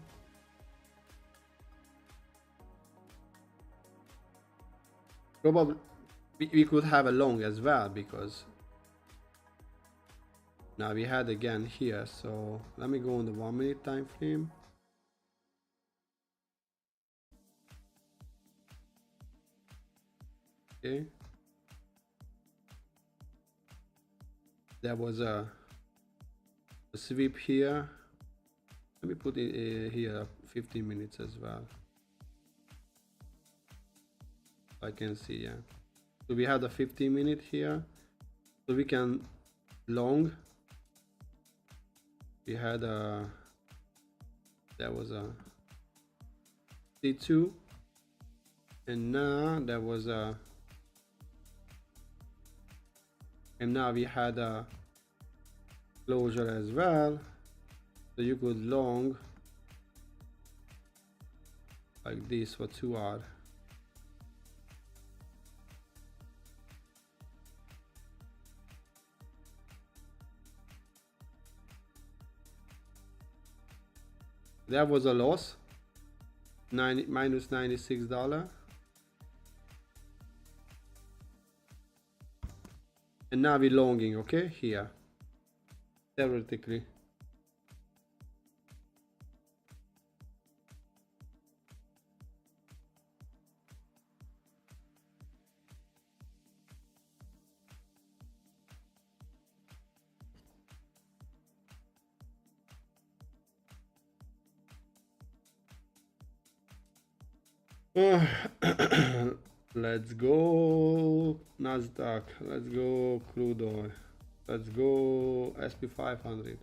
Probably we could have a long as well, because now we had again here. So let me go on the 1 minute time frame. Okay, there was a sweep here. Let me put it here 15 minutes as well. I can see, yeah. So we had a 15 minute here, so we can long. We had a, there was a C2, and now there was a, and now we had a closure as well, so you could long like this for 2 hours. That was a loss, minus $96, and now we're longing, okay, here theoretically. Let's go Nasdaq, let's go crude oil, let's go SP 500.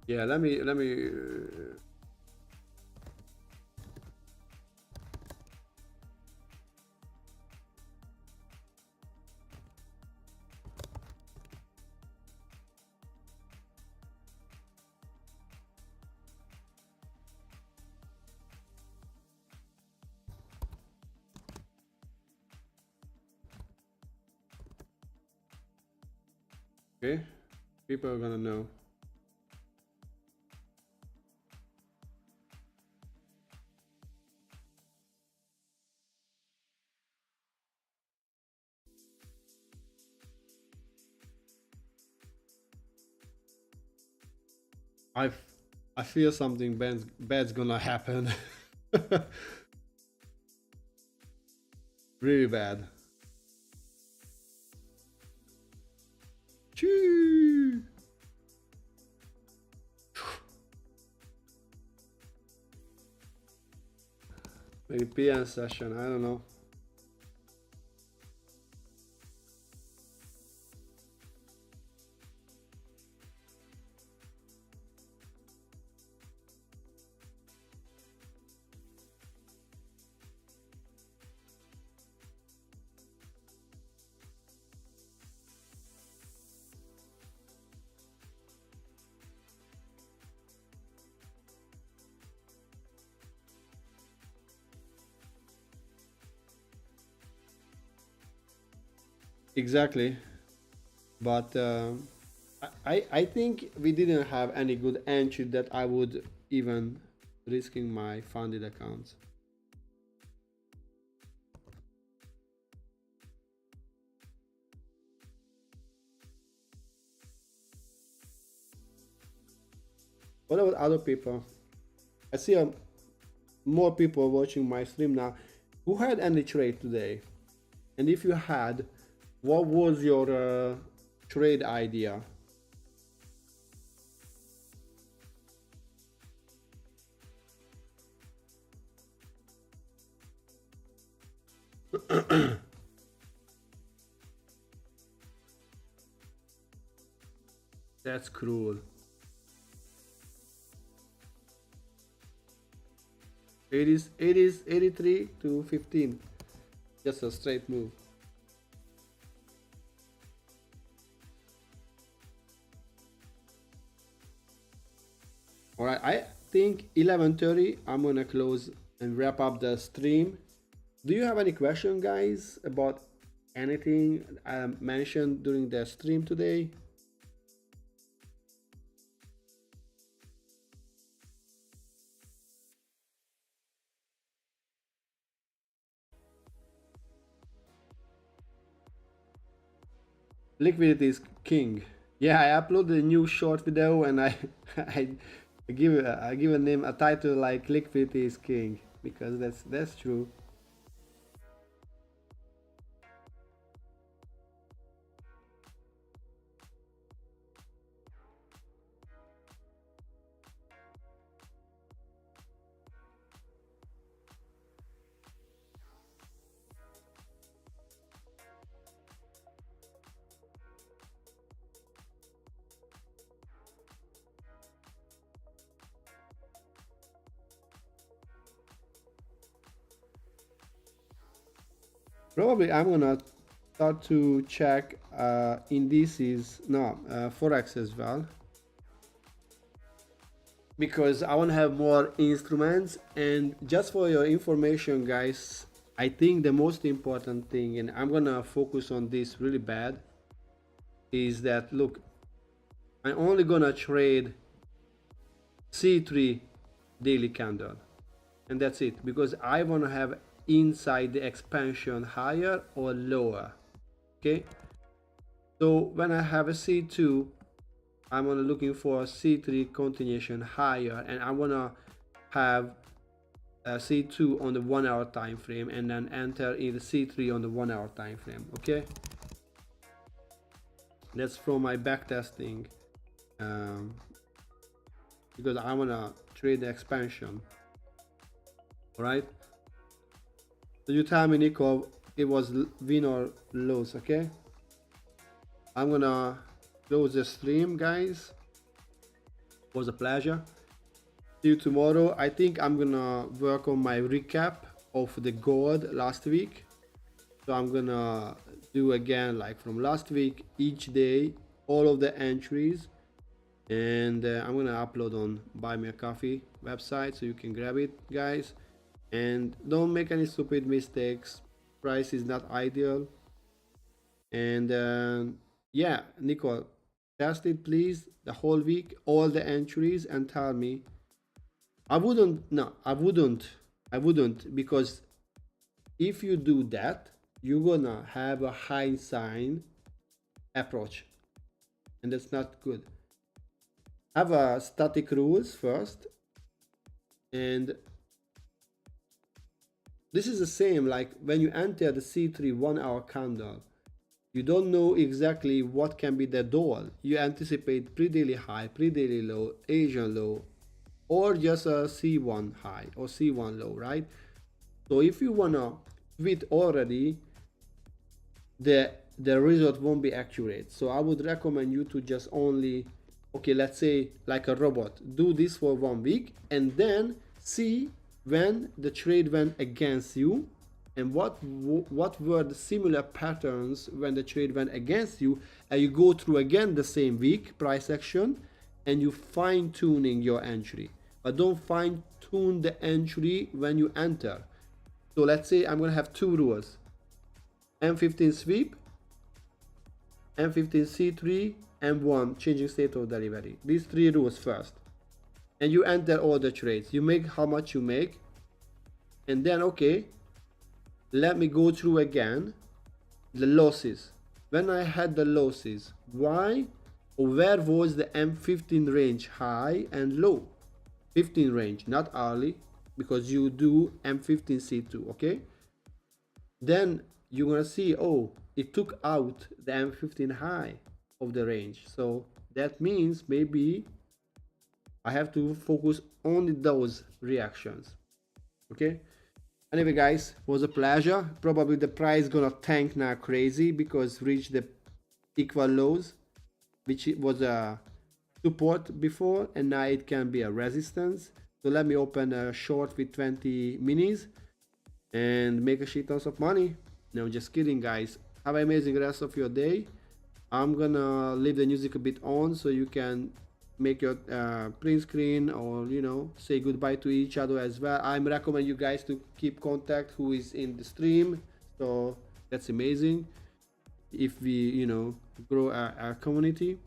Yeah, let me okay, people are gonna know. I feel something bad's gonna happen. Really bad. Choo. Maybe PM session, I don't know. Exactly, but I think we didn't have any good entry that I would even risking my funded accounts. What about other people? I see more people watching my stream now. Who had any trade today? And if you had, what was your trade idea? That's cruel. It is 83 to 15. Just a straight move. Alright, I think 11:30 I'm gonna close and wrap up the stream. Do you have any question, guys, about anything I mentioned during the stream today? Liquidity is king. Yeah, I uploaded a new short video and I I give a name, a title like liquidity is king, because that's true. Probably I'm gonna start to check indices, no, forex as well, because I want to have more instruments. And just for your information, guys, I think the most important thing, and I'm gonna focus on this really bad, is that look, I'm only gonna trade C3 daily candle, and that's it, because I want to have inside the expansion higher or lower. Okay, so when I have a C2, I'm gonna looking for a C3 continuation higher, and I wanna have a C2 on the 1 hour time frame, and then enter in the C3 on the 1 hour time frame. Okay, that's from my back testing, because I wanna trade the expansion. All right, so you tell me, Nico, it was win or lose. Okay, I'm gonna close the stream, guys. It was a pleasure. See you tomorrow. I think I'm gonna work on my recap of the gold last week. So I'm gonna do again, like from last week, each day, all of the entries, and I'm gonna upload on Buy Me a Coffee website, so you can grab it, guys. And don't make any stupid mistakes. Price is not ideal. And yeah, Nicole, test it please the whole week, all the entries, and tell me. I wouldn't, because if you do that, you're gonna have a hindsight approach, and that's not good. Have a static rules first, and this is the same like when you enter the C3 1 hour candle. You don't know exactly what can be the door. You anticipate pre-daily high, pre-daily low, Asian low, or just a C1 high or C1 low, right? So if you wanna quit already, the result won't be accurate. So I would recommend you to just only, okay, let's say like a robot, do this for 1 week and then see when the trade went against you, and what were the similar patterns when the trade went against you, and you go through again the same week price action, and you fine tuning your entry. But don't fine tune the entry when you enter. So let's say I'm gonna have 2 rules: M15 sweep, M15 C3, M1 changing state of delivery. These 3 rules first. and you enter all the trades, you make how much you make, and then okay, let me go through again the losses. When I had the losses, why or where was the M15 range high and low? 15 range, not hourly, because you do M15C2, okay? Then you're gonna see, oh, it took out the M15 high of the range. So that means maybe I have to focus on those reactions, okay? Anyway, guys, was a pleasure. Probably the price gonna tank now crazy because reached the equal lows, which it was a support before, and now it can be a resistance. So let me open a short with 20 minis and make a shit tons of money. No, just kidding, guys. Have an amazing rest of your day. I'm gonna leave the music a bit on so you can make your print screen, or say goodbye to each other as well. I'm recommend you guys to keep contact who is in the stream, so that's amazing if we grow our community.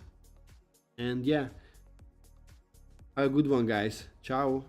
And yeah, have a good one, guys. Ciao.